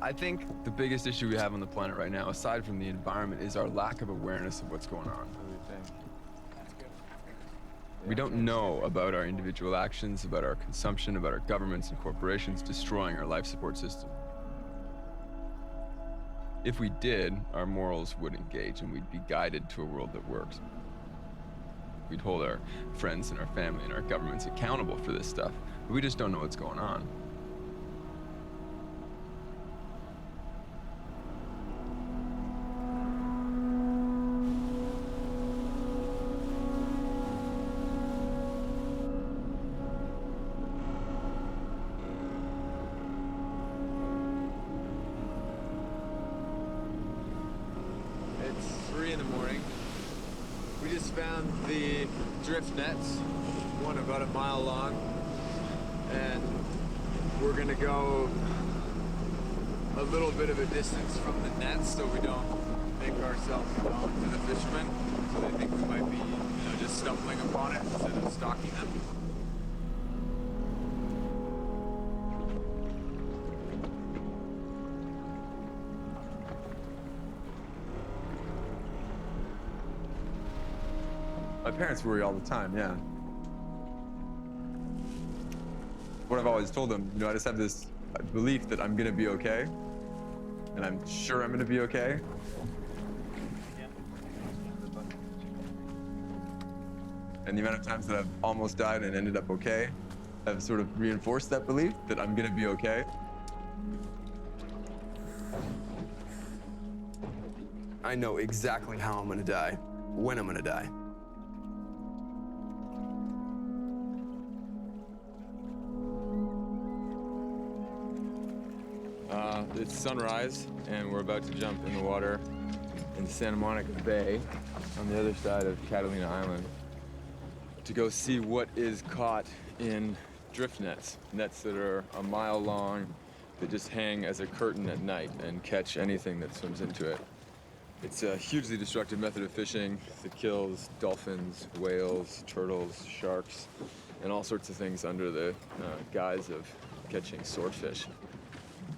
Speaker 2: I think the biggest issue we have on the planet right now, aside from the environment, is our lack of awareness of what's going on. We don't know about our individual actions, about our consumption, about our governments and corporations destroying our life support system. If we did, our morals would engage and we'd be guided to a world that works. We'd hold our friends and our family and our governments accountable for this stuff, but we just don't know what's going on. Found the drift nets, one about a mile long, and we're gonna go a little bit of a distance from the nets so we don't make ourselves known to the fishermen, so they think we might be, just stumbling upon it instead of stalking them.
Speaker 1: My parents worry all the time, yeah. What I've always told them, I just have this belief that I'm gonna be okay, and I'm sure I'm gonna be okay. And the amount of times that I've almost died and ended up okay have sort of reinforced that belief that I'm gonna be okay. I know exactly how I'm gonna die, when I'm gonna die.
Speaker 2: It's sunrise, and we're about to jump in the water in Santa Monica Bay on the other side of Catalina Island to go see what is caught in drift nets, nets that are a mile long that just hang as a curtain at night and catch anything that swims into it. It's a hugely destructive method of fishing that kills dolphins, whales, turtles, sharks, and all sorts of things under the guise of catching swordfish.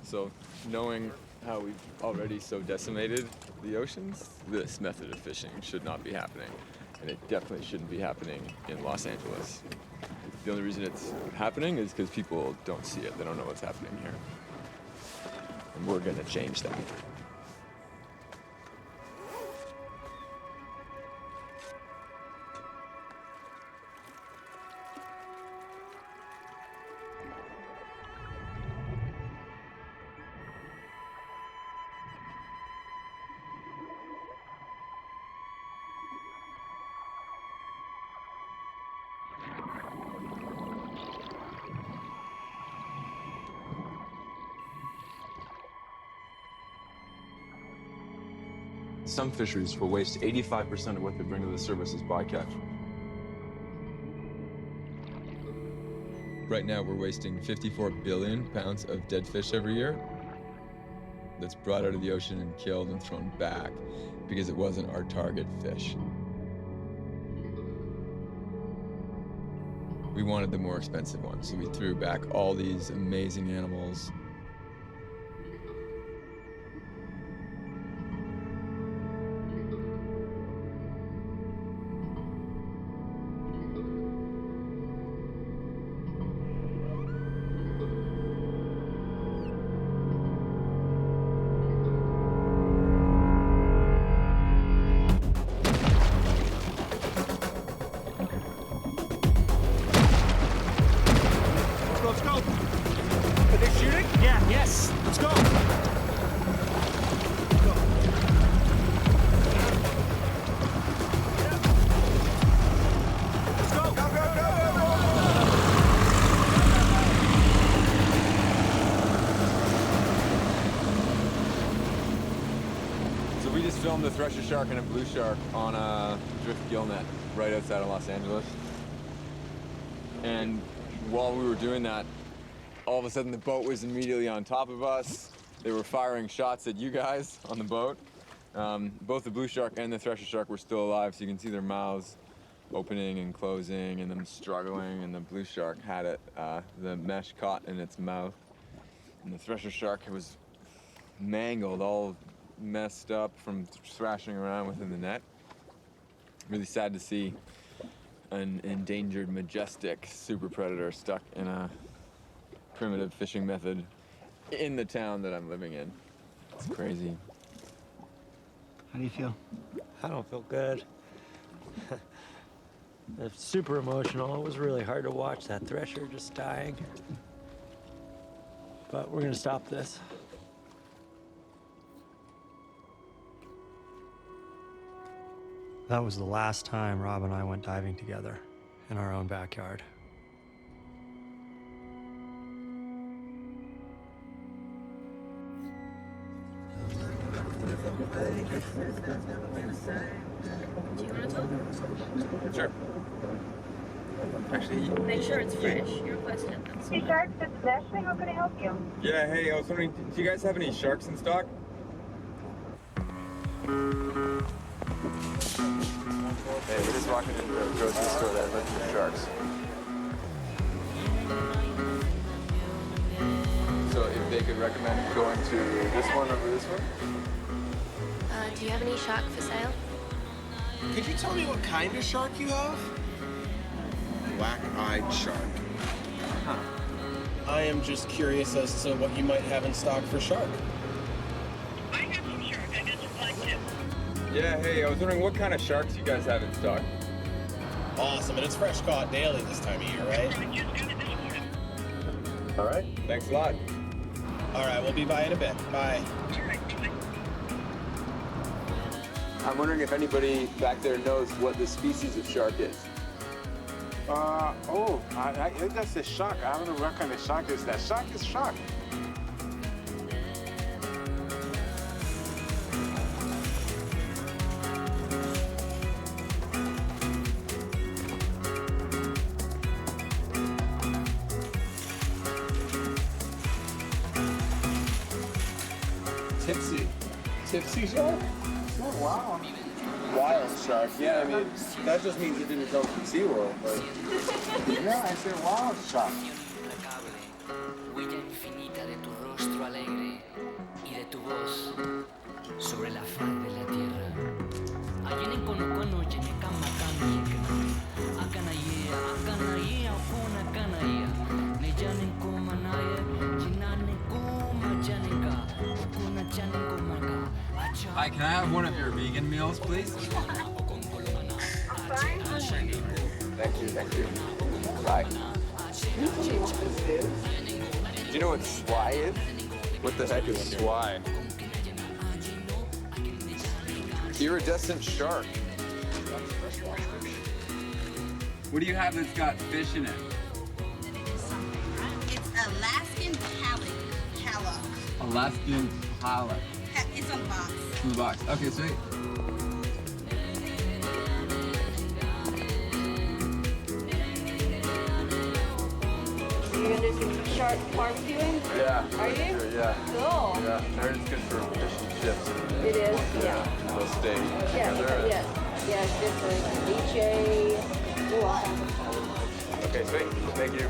Speaker 2: So knowing how we've already so decimated the oceans, this method of fishing should not be happening. And it definitely shouldn't be happening in Los Angeles. The only reason it's happening is because people don't see it. They don't know what's happening here. And we're gonna change that. Some fisheries will waste 85% of what they bring to the service as bycatch. Right now, we're wasting 54 billion pounds of dead fish every year that's brought out of the ocean and killed and thrown back because it wasn't our target fish. We wanted the more expensive ones, so we threw back all these amazing animals.
Speaker 14: Let's go. Are they shooting? Yeah. Yes. Let's go. Let's go. Go, go, go, go, go.
Speaker 2: So we just filmed a thresher shark and a blue shark on a drift gill net right outside of Los Angeles. And while we were doing that, all of a sudden the boat was immediately on top of us. They were firing shots at you guys on the boat. Both the blue shark and the thresher shark were still alive, so you can see their mouths opening and closing and them struggling, and the blue shark had it, the mesh caught in its mouth. And the thresher shark was mangled, all messed up from thrashing around within the net. Really sad to see an endangered, majestic super predator stuck in a primitive fishing method in the town that I'm living in. It's crazy.
Speaker 21: How do you feel?
Speaker 4: I don't feel good. It's super emotional. It was really hard to watch that thresher just dying. But we're gonna stop this. That was the last time Rob and I went diving together in our own backyard.
Speaker 16: Do you want to talk?
Speaker 2: Sure. Actually,
Speaker 16: Make sure it's fresh. You're close to it.
Speaker 22: Hey, Sharks, this is Ashley. How can I help you?
Speaker 2: yeah, hey, I was wondering, do you guys have any sharks in stock? Hey, we're just walking into a grocery store that has a bunch of sharks. So if they could recommend going to this one over this one?
Speaker 15: Do you have any shark for sale?
Speaker 23: Could you tell me what kind of shark you have? Black-eyed shark. Huh. I am just curious as to what you might have in stock for shark.
Speaker 14: I got some shark. I got some black tip.
Speaker 2: Yeah, hey, I was wondering what kind of sharks you guys have in stock.
Speaker 23: Awesome, and it's fresh caught daily this time of year, right?
Speaker 2: All right, thanks a lot.
Speaker 23: All right, we'll be by in a bit. Bye.
Speaker 2: I'm wondering if anybody back there knows what the species of shark is.
Speaker 24: I think that's a shark. I don't know what kind of shark is that. Shark is shark.
Speaker 23: tipsy shark?
Speaker 24: Oh, wow.
Speaker 23: Wild shark. Yeah, I mean, that just means it didn't come from SeaWorld, but...
Speaker 24: Yeah, I said wild shark.
Speaker 5: Huella infinita de tu rostro alegre y de tu voz sobre la faz de la tierra. Ayenen kono jene kama kamikna. Akanaya okona kanaya. Ne janen komanaya, jinane kuma janenka. Okuna janen komaka.
Speaker 3: Hi, can I have one of your vegan meals, please?
Speaker 2: Thank you, thank you. Bye. Do you know what swai is? What the heck is swai? Iridescent shark.
Speaker 3: What do you have that's got fish in it?
Speaker 9: It's Alaskan halibut.
Speaker 3: Alaskan halibut.
Speaker 9: It's on the box.
Speaker 3: In the box. Okay, sweet.
Speaker 17: Are you gonna do some shark barbecuing?
Speaker 2: Yeah.
Speaker 17: Are you?
Speaker 2: Sure, yeah.
Speaker 17: Cool.
Speaker 2: Yeah. I heard it's good for fish and chips.
Speaker 17: It is?
Speaker 2: Yeah. Little steak.
Speaker 17: Yeah,
Speaker 2: There is.
Speaker 17: yeah, it's good for ceviche. You're welcome.
Speaker 2: Okay, sweet. Thank you.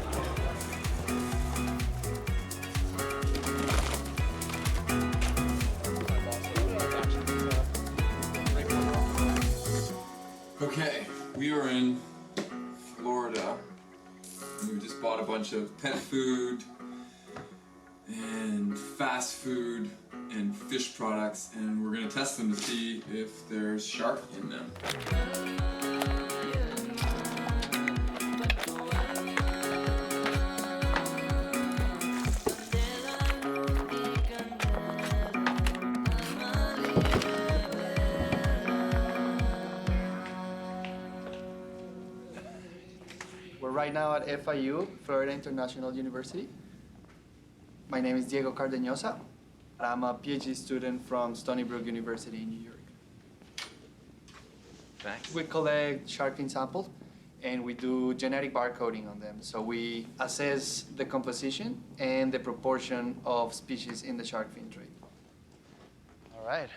Speaker 3: Okay, we are in Florida. And we just bought a bunch of pet food and fast food and fish products, and we're gonna test them to see if there's shark in them.
Speaker 10: We're right now at FIU, Florida International University. My name is Diego Cardeñosa. I'm a PhD student from Stony Brook University in New York.
Speaker 2: Thanks.
Speaker 10: We collect shark fin samples and we do genetic barcoding on them. So we assess the composition and the proportion of species in the shark fin trade. All right,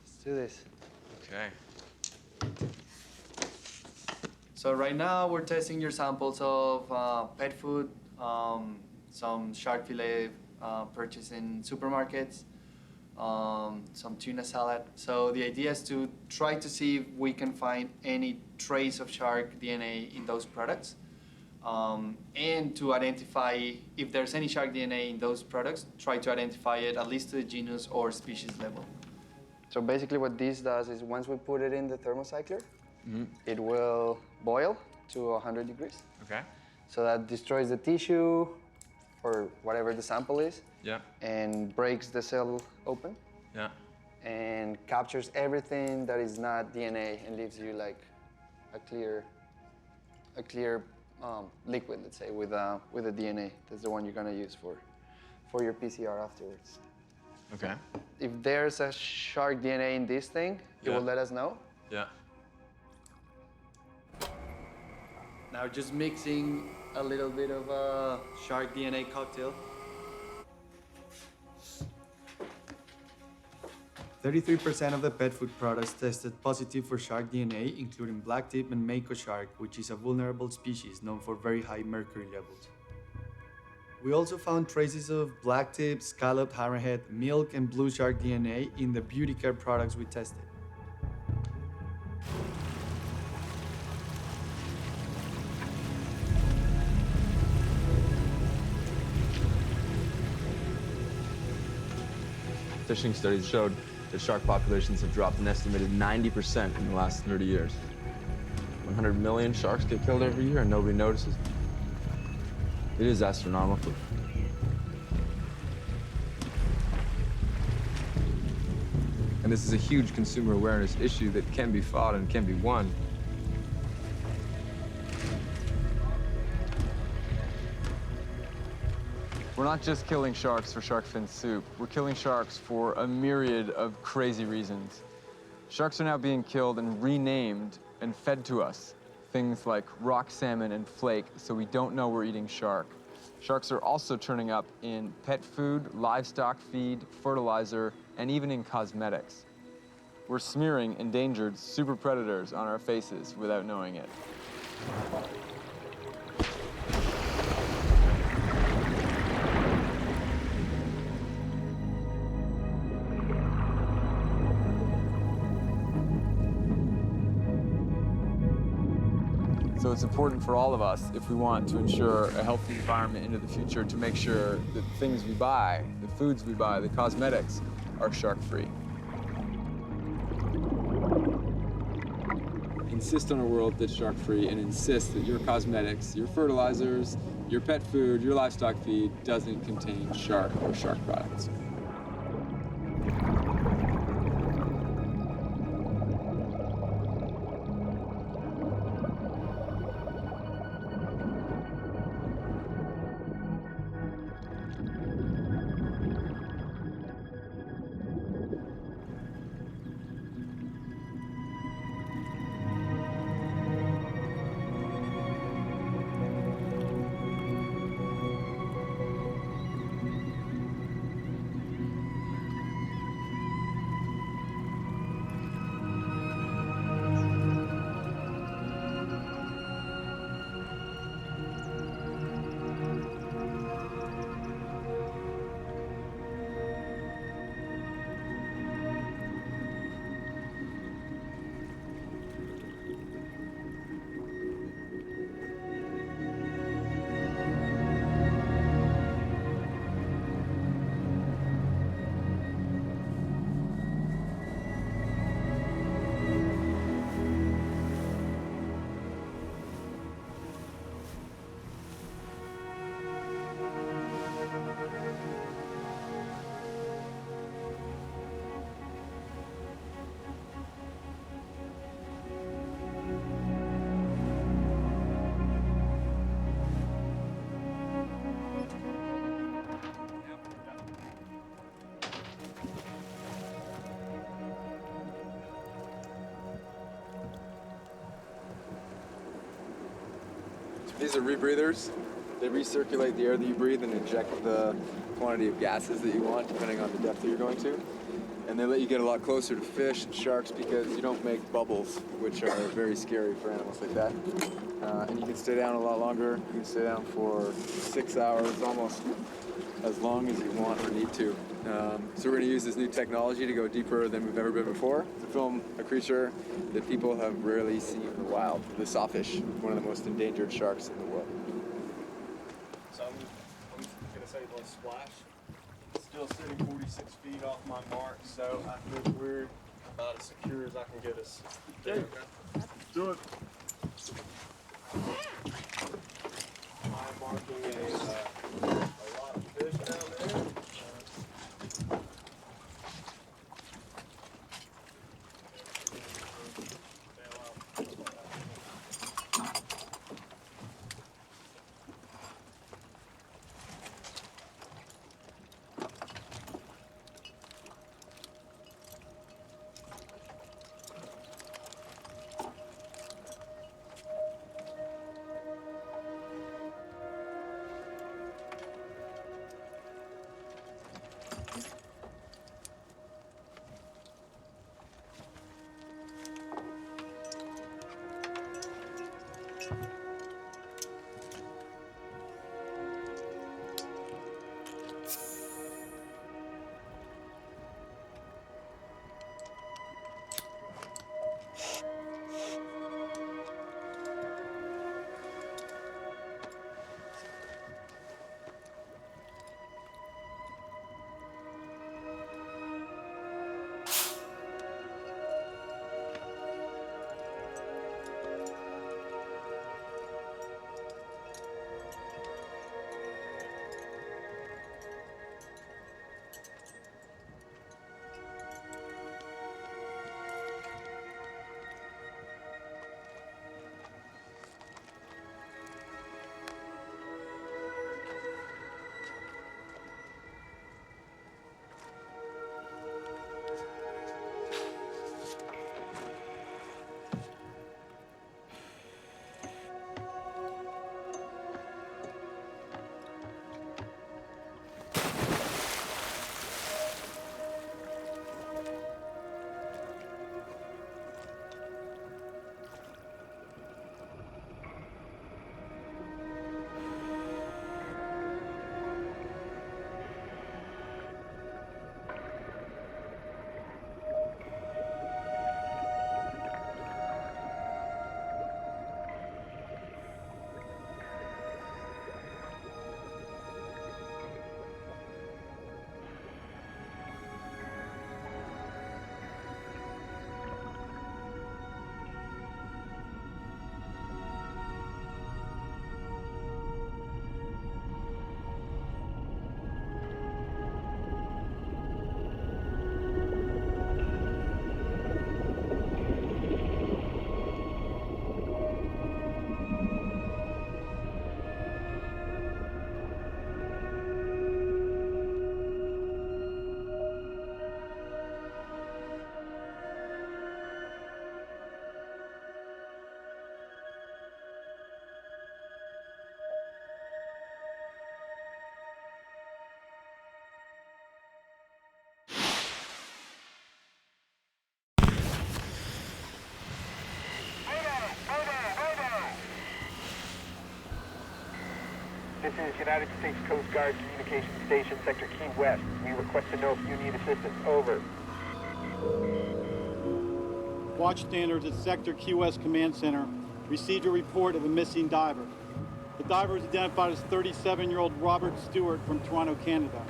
Speaker 10: let's do this.
Speaker 2: Okay.
Speaker 10: So right now we're testing your samples of pet food, some shark fillet purchased in supermarkets, some tuna salad. So the idea is to try to see if we can find any trace of shark DNA in those products, and to identify if there's any shark DNA in those products, try to identify it at least to the genus or species level. So basically what this does is once we put it in the thermocycler, it will boil to 100 degrees.
Speaker 2: Okay.
Speaker 10: So that destroys the tissue or whatever the sample is.
Speaker 2: Yeah.
Speaker 10: And breaks the cell open.
Speaker 2: Yeah.
Speaker 10: And captures everything that is not DNA and leaves you like a clear liquid, let's say, with the DNA. That's the one you're gonna use for your PCR afterwards.
Speaker 2: Okay.
Speaker 10: If there's a shark DNA in this thing, it will let us know.
Speaker 2: Yeah.
Speaker 10: Now just mixing a little bit of a shark DNA cocktail. 33% of the pet food products tested positive for shark DNA, including blacktip and mako shark, which is a vulnerable species known for very high mercury levels. We also found traces of blacktip, scalloped hammerhead, milk, and blue shark DNA in the beauty care products we tested.
Speaker 1: Fishing studies showed that shark populations have dropped an estimated 90% in the last 30 years. 100 million sharks get killed every year and nobody notices. It is astronomical.
Speaker 2: And this is a huge consumer awareness issue that can be fought and can be won. We're not just killing sharks for shark fin soup. We're killing sharks for a myriad of crazy reasons. Sharks are now being killed and renamed and fed to us. Things like rock salmon and flake, so we don't know we're eating shark. Sharks are also turning up in pet food, livestock feed, fertilizer,
Speaker 3: and even in cosmetics. We're smearing endangered super predators on our faces without knowing it. So it's important for all of us, if we want to ensure a healthy environment into the future, to make sure that the things we buy, the foods we buy, the cosmetics, are shark-free. Insist on a world that's shark-free, and insist that your cosmetics, your fertilizers, your pet food, your livestock feed doesn't contain shark or shark products. These are rebreathers. They recirculate the air that you breathe and inject the quantity of gases that you want, depending on the depth that you're going to. And they let you get a lot closer to fish and sharks because you don't make bubbles, which are very scary for animals like that. And you can stay down a lot longer. You can stay down for 6 hours, almost as long as you want or need to. So we're going to use this new technology to go deeper than we've ever been before to film a creature that people have rarely seen in the wild, the sawfish, one of the most endangered sharks in the world.
Speaker 18: So I'm going to say a little splash. Still sitting 46 feet off my mark, so I think we're about as secure as I can get us. Okay, do it. I'm marking a lot of fish down there.
Speaker 6: This is United States Coast Guard Communications Station, Sector Key West. We request to know if you need assistance. Over.
Speaker 23: Watch standards at Sector Key West Command Center received a report of a missing diver. The diver is identified as 37-year-old Robert Stewart from Toronto, Canada.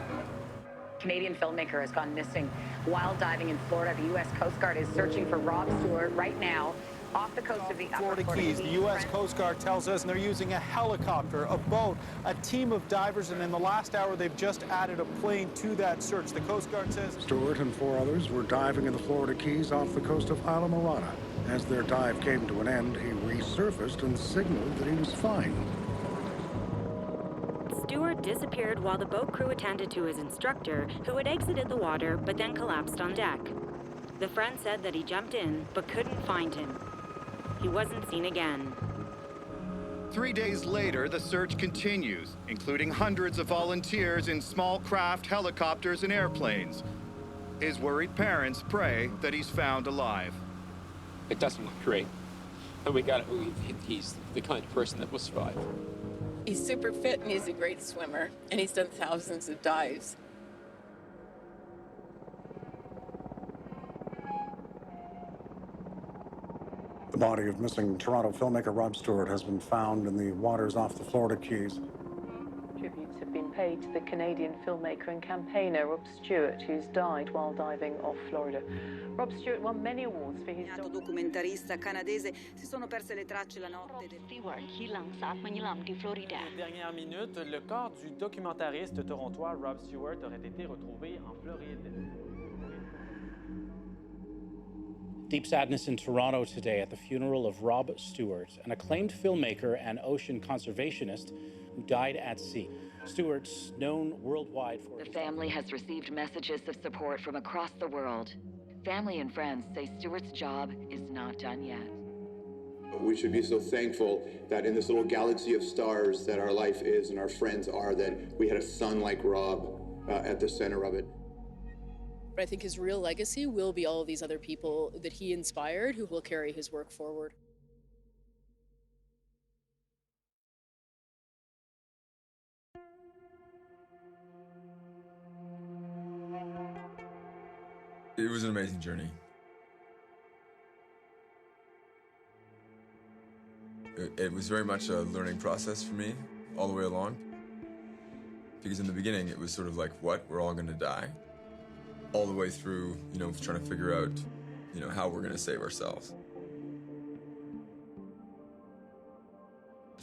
Speaker 8: Canadian filmmaker has gone missing while diving in Florida. The U.S. Coast Guard is searching for Rob Stewart right now off the coast of the
Speaker 11: Florida Keys. The U.S. Coast Guard tells us they're using a helicopter, a boat, a team of divers, and in the last hour they've just added a plane to that search. The Coast Guard says
Speaker 12: Stewart and 4 others were diving in the Florida Keys off the coast of Isla Morada. As their dive came to an end, he resurfaced and signaled that he was fine.
Speaker 25: Stewart disappeared while the boat crew attended to his instructor, who had exited the water but then collapsed on deck. The friend said that he jumped in but couldn't find him. He wasn't seen again.
Speaker 26: 3 days later, the search continues, including hundreds of volunteers in small craft, helicopters, and airplanes. His worried parents pray that he's found alive.
Speaker 27: It doesn't look great, but he's the kind of person that will survive.
Speaker 28: He's super fit and he's a great swimmer, and he's done thousands of dives.
Speaker 12: The body of missing Toronto filmmaker Rob Stewart has been found in the waters off the Florida Keys.
Speaker 17: Tributes have been paid to the Canadian filmmaker and campaigner Rob Stewart, who's died while diving off Florida. Rob Stewart won many awards for his
Speaker 29: documentarista canadese si sono perse le tracce la notte del
Speaker 17: Stewart hilang saat menyelam di Florida.
Speaker 7: Dernière minute, le corps du documentariste torontois Rob Stewart aurait été retrouvé en Floride.
Speaker 30: Deep sadness in Toronto today at the funeral of Rob Stewart, an acclaimed filmmaker and ocean conservationist who died at sea. Stewart's known worldwide for...
Speaker 31: The family has received messages of support from across the world. Family and friends say Stewart's job is not done yet.
Speaker 32: We should be so thankful that in this little galaxy of stars that our life is and our friends are, that we had a son like Rob at the center of it.
Speaker 33: But I think his real legacy will be all of these other people that he inspired who will carry his work forward.
Speaker 1: It was an amazing journey. It was very much a learning process for me all the way along. Because in the beginning, it was sort of like, what? We're all going to die? All the way through, trying to figure out, how we're going to save ourselves.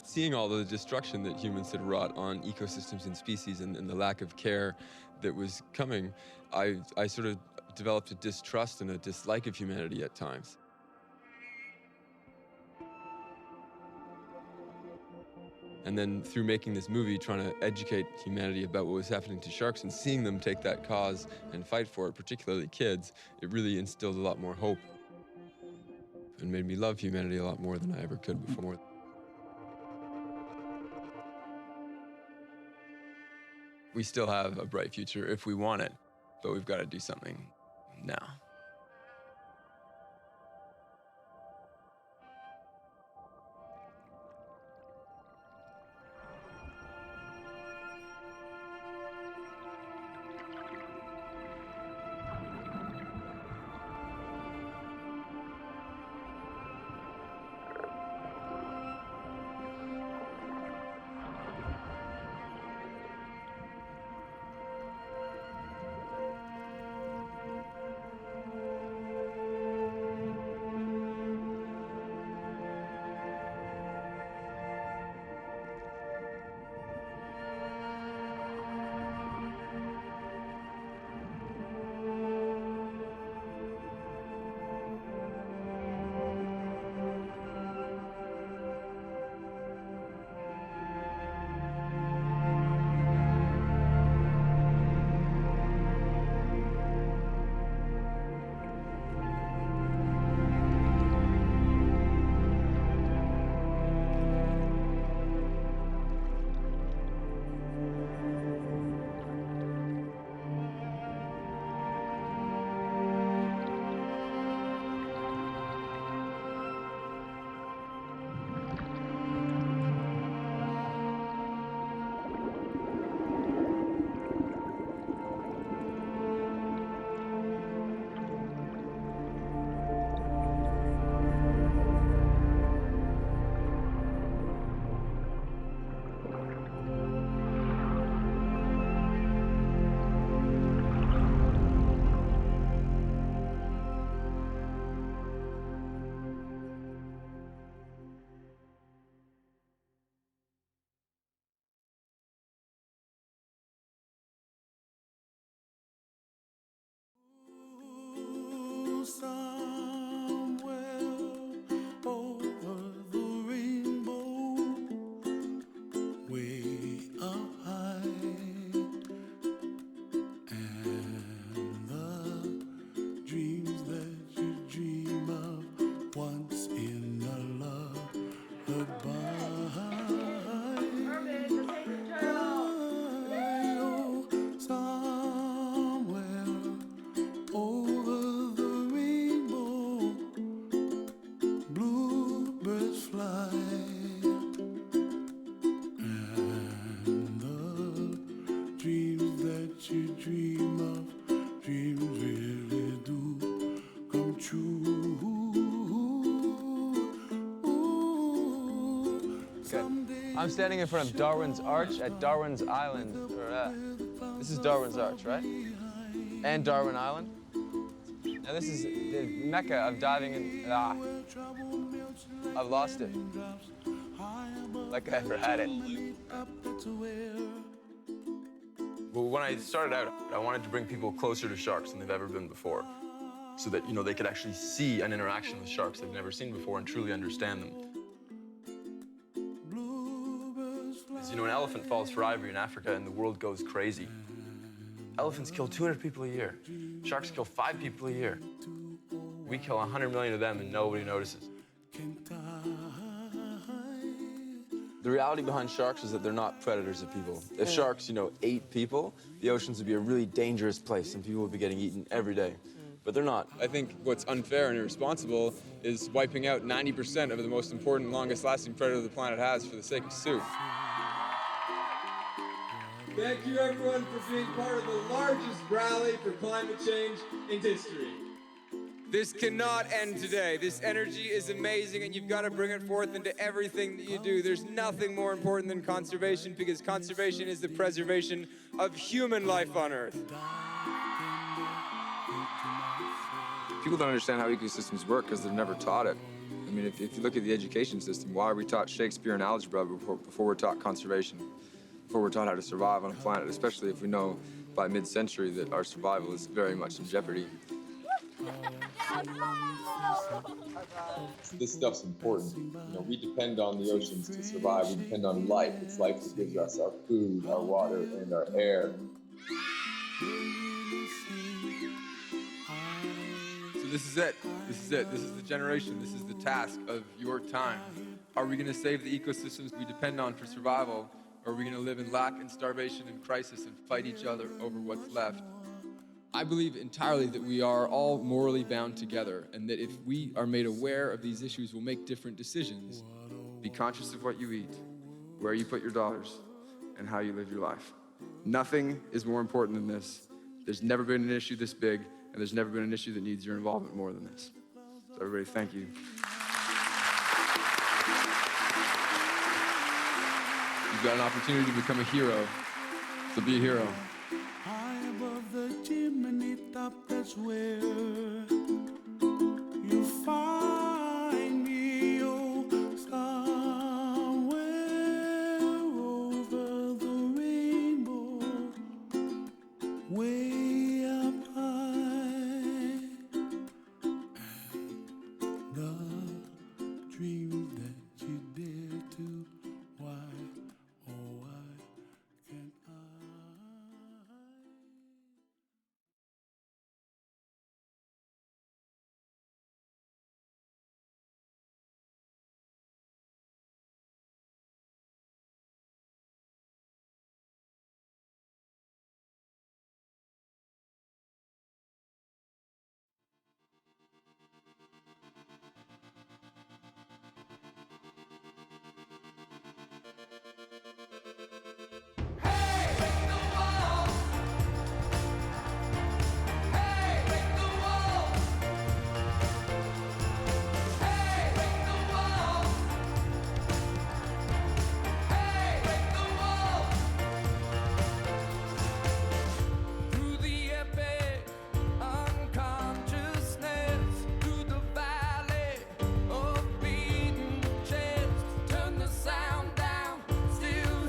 Speaker 1: Seeing all the destruction that humans had wrought on ecosystems and species and the lack of care that was coming, I sort of developed a distrust and a dislike of humanity at times. And then through making this movie, trying to educate humanity about what was happening to sharks and seeing them take that cause and fight for it, particularly kids, it really instilled a lot more hope and made me love humanity a lot more than I ever could before. We still have a bright future if we want it, but we've got to do something now.
Speaker 3: I'm standing in front of Darwin's Arch at Darwin's Island. This is Darwin's Arch, right? And Darwin Island. Now this is the mecca of diving in. I've lost it. Like I ever had it.
Speaker 1: Well, when I started out, I wanted to bring people closer to sharks than they've ever been before, so that, you know, they could actually see an interaction with sharks they've never seen before and truly understand them. As you know, an elephant falls for ivory in Africa and the world goes crazy. Elephants kill 200 people a year. Sharks kill 5 people a year. We kill 100 million of them and nobody notices. The reality behind sharks is that they're not predators of people. If sharks, you know, ate people, the oceans would be a really dangerous place and people would be getting eaten every day. But they're not.
Speaker 3: I think what's unfair and irresponsible is wiping out 90% of the most important, longest-lasting predator the planet has for the sake of soup.
Speaker 4: Thank you, everyone, for being part of the largest rally for climate change in history.
Speaker 3: This cannot end today. This energy is amazing, and you've got to bring it forth into everything that you do. There's nothing more important than conservation, because conservation is the preservation of human life on Earth.
Speaker 2: People don't understand how ecosystems work because they're never taught it. I mean, if you look at the education system, why are we taught Shakespeare and algebra before we're taught conservation? Before we're taught how to survive on a planet, especially if we know by mid-century that our survival is very much in jeopardy.
Speaker 5: This stuff's important. You know, we depend on the oceans to survive. We depend on life. It's life that gives us our food, our water, and our air.
Speaker 2: So this is it. This is it. This is the generation. This is the task of your time. Are we going to save the ecosystems we depend on for survival, or are we going to live in lack and starvation and crisis and fight each other over what's left?
Speaker 3: I believe entirely that we are all morally bound together, and that if we are made aware of these issues, we'll make different decisions.
Speaker 2: Be conscious of what you eat, where you put your dollars, and how you live your life. Nothing is more important than this. There's never been an issue this big, and there's never been an issue that needs your involvement more than this. So everybody, thank you. You've got an opportunity to become a hero, so be a hero.
Speaker 9: High above the chimney top, that's where you find me, oh, somewhere over the rainbow, way up high, and the dreams that you dare to, why, oh, why can't I? Still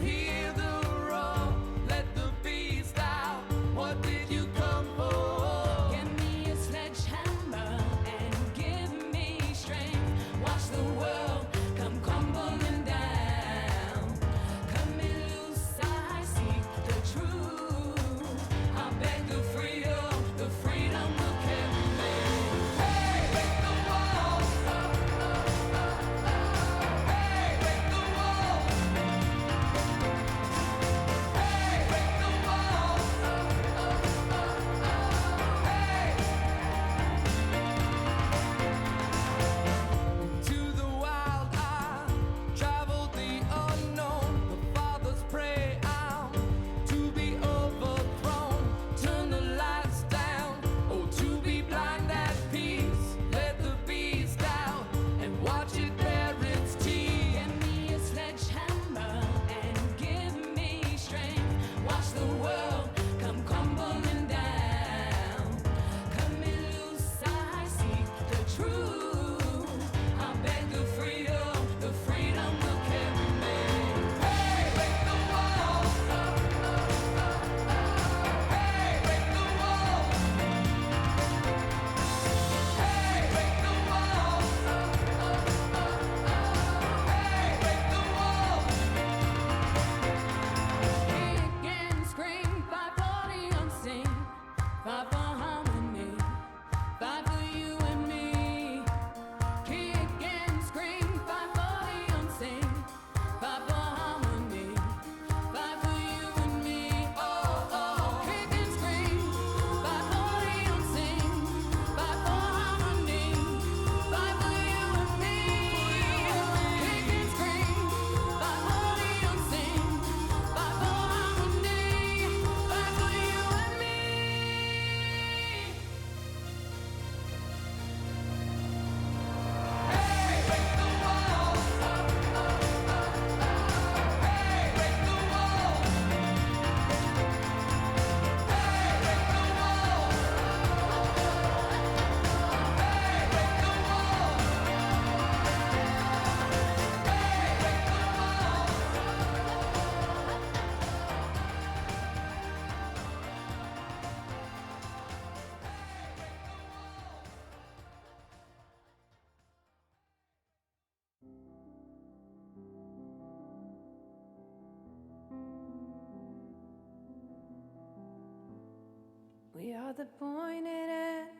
Speaker 6: We are the pointed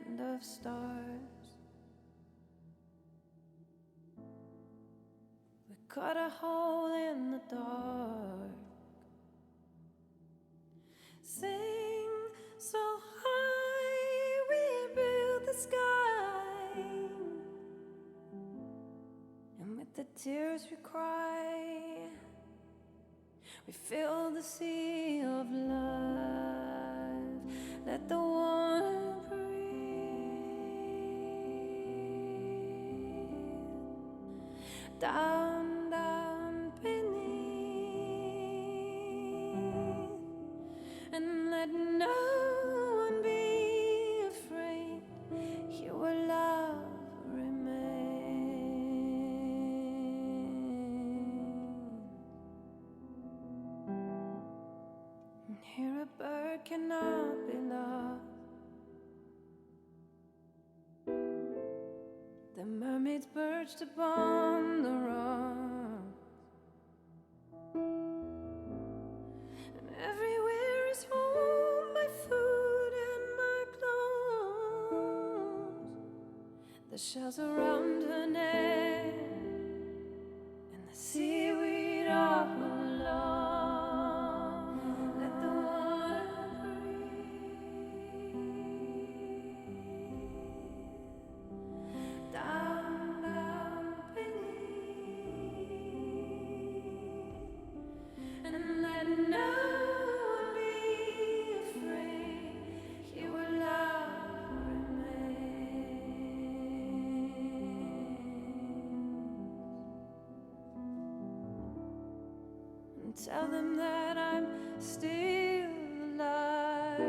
Speaker 6: end of stars. We cut a hole in the dark. Sing so high, we build the sky. And with the tears we cry, we fill the sea of love. Let the water breathe. Down, down beneath. And let no one be afraid. Here where love here a bird cannot be loved. The mermaids perched upon the rocks. And everywhere is home, my food and my clothes. The shells around her neck and the seaweed all along. Down, down beneath. And let no one be afraid. Here where love remains. And tell them that I'm still alive.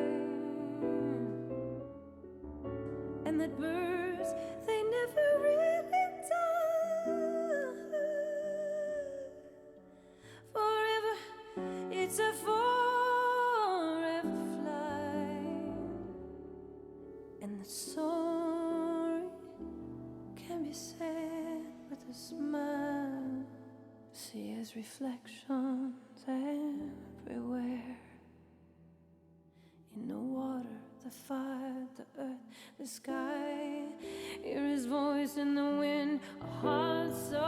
Speaker 6: And that birds, they never really die. Forever, it's a forever flight. And the story can be said with a smile. See his reflections everywhere. In the water, the fire, the earth, the sky. Hear his voice in the wind, a heart so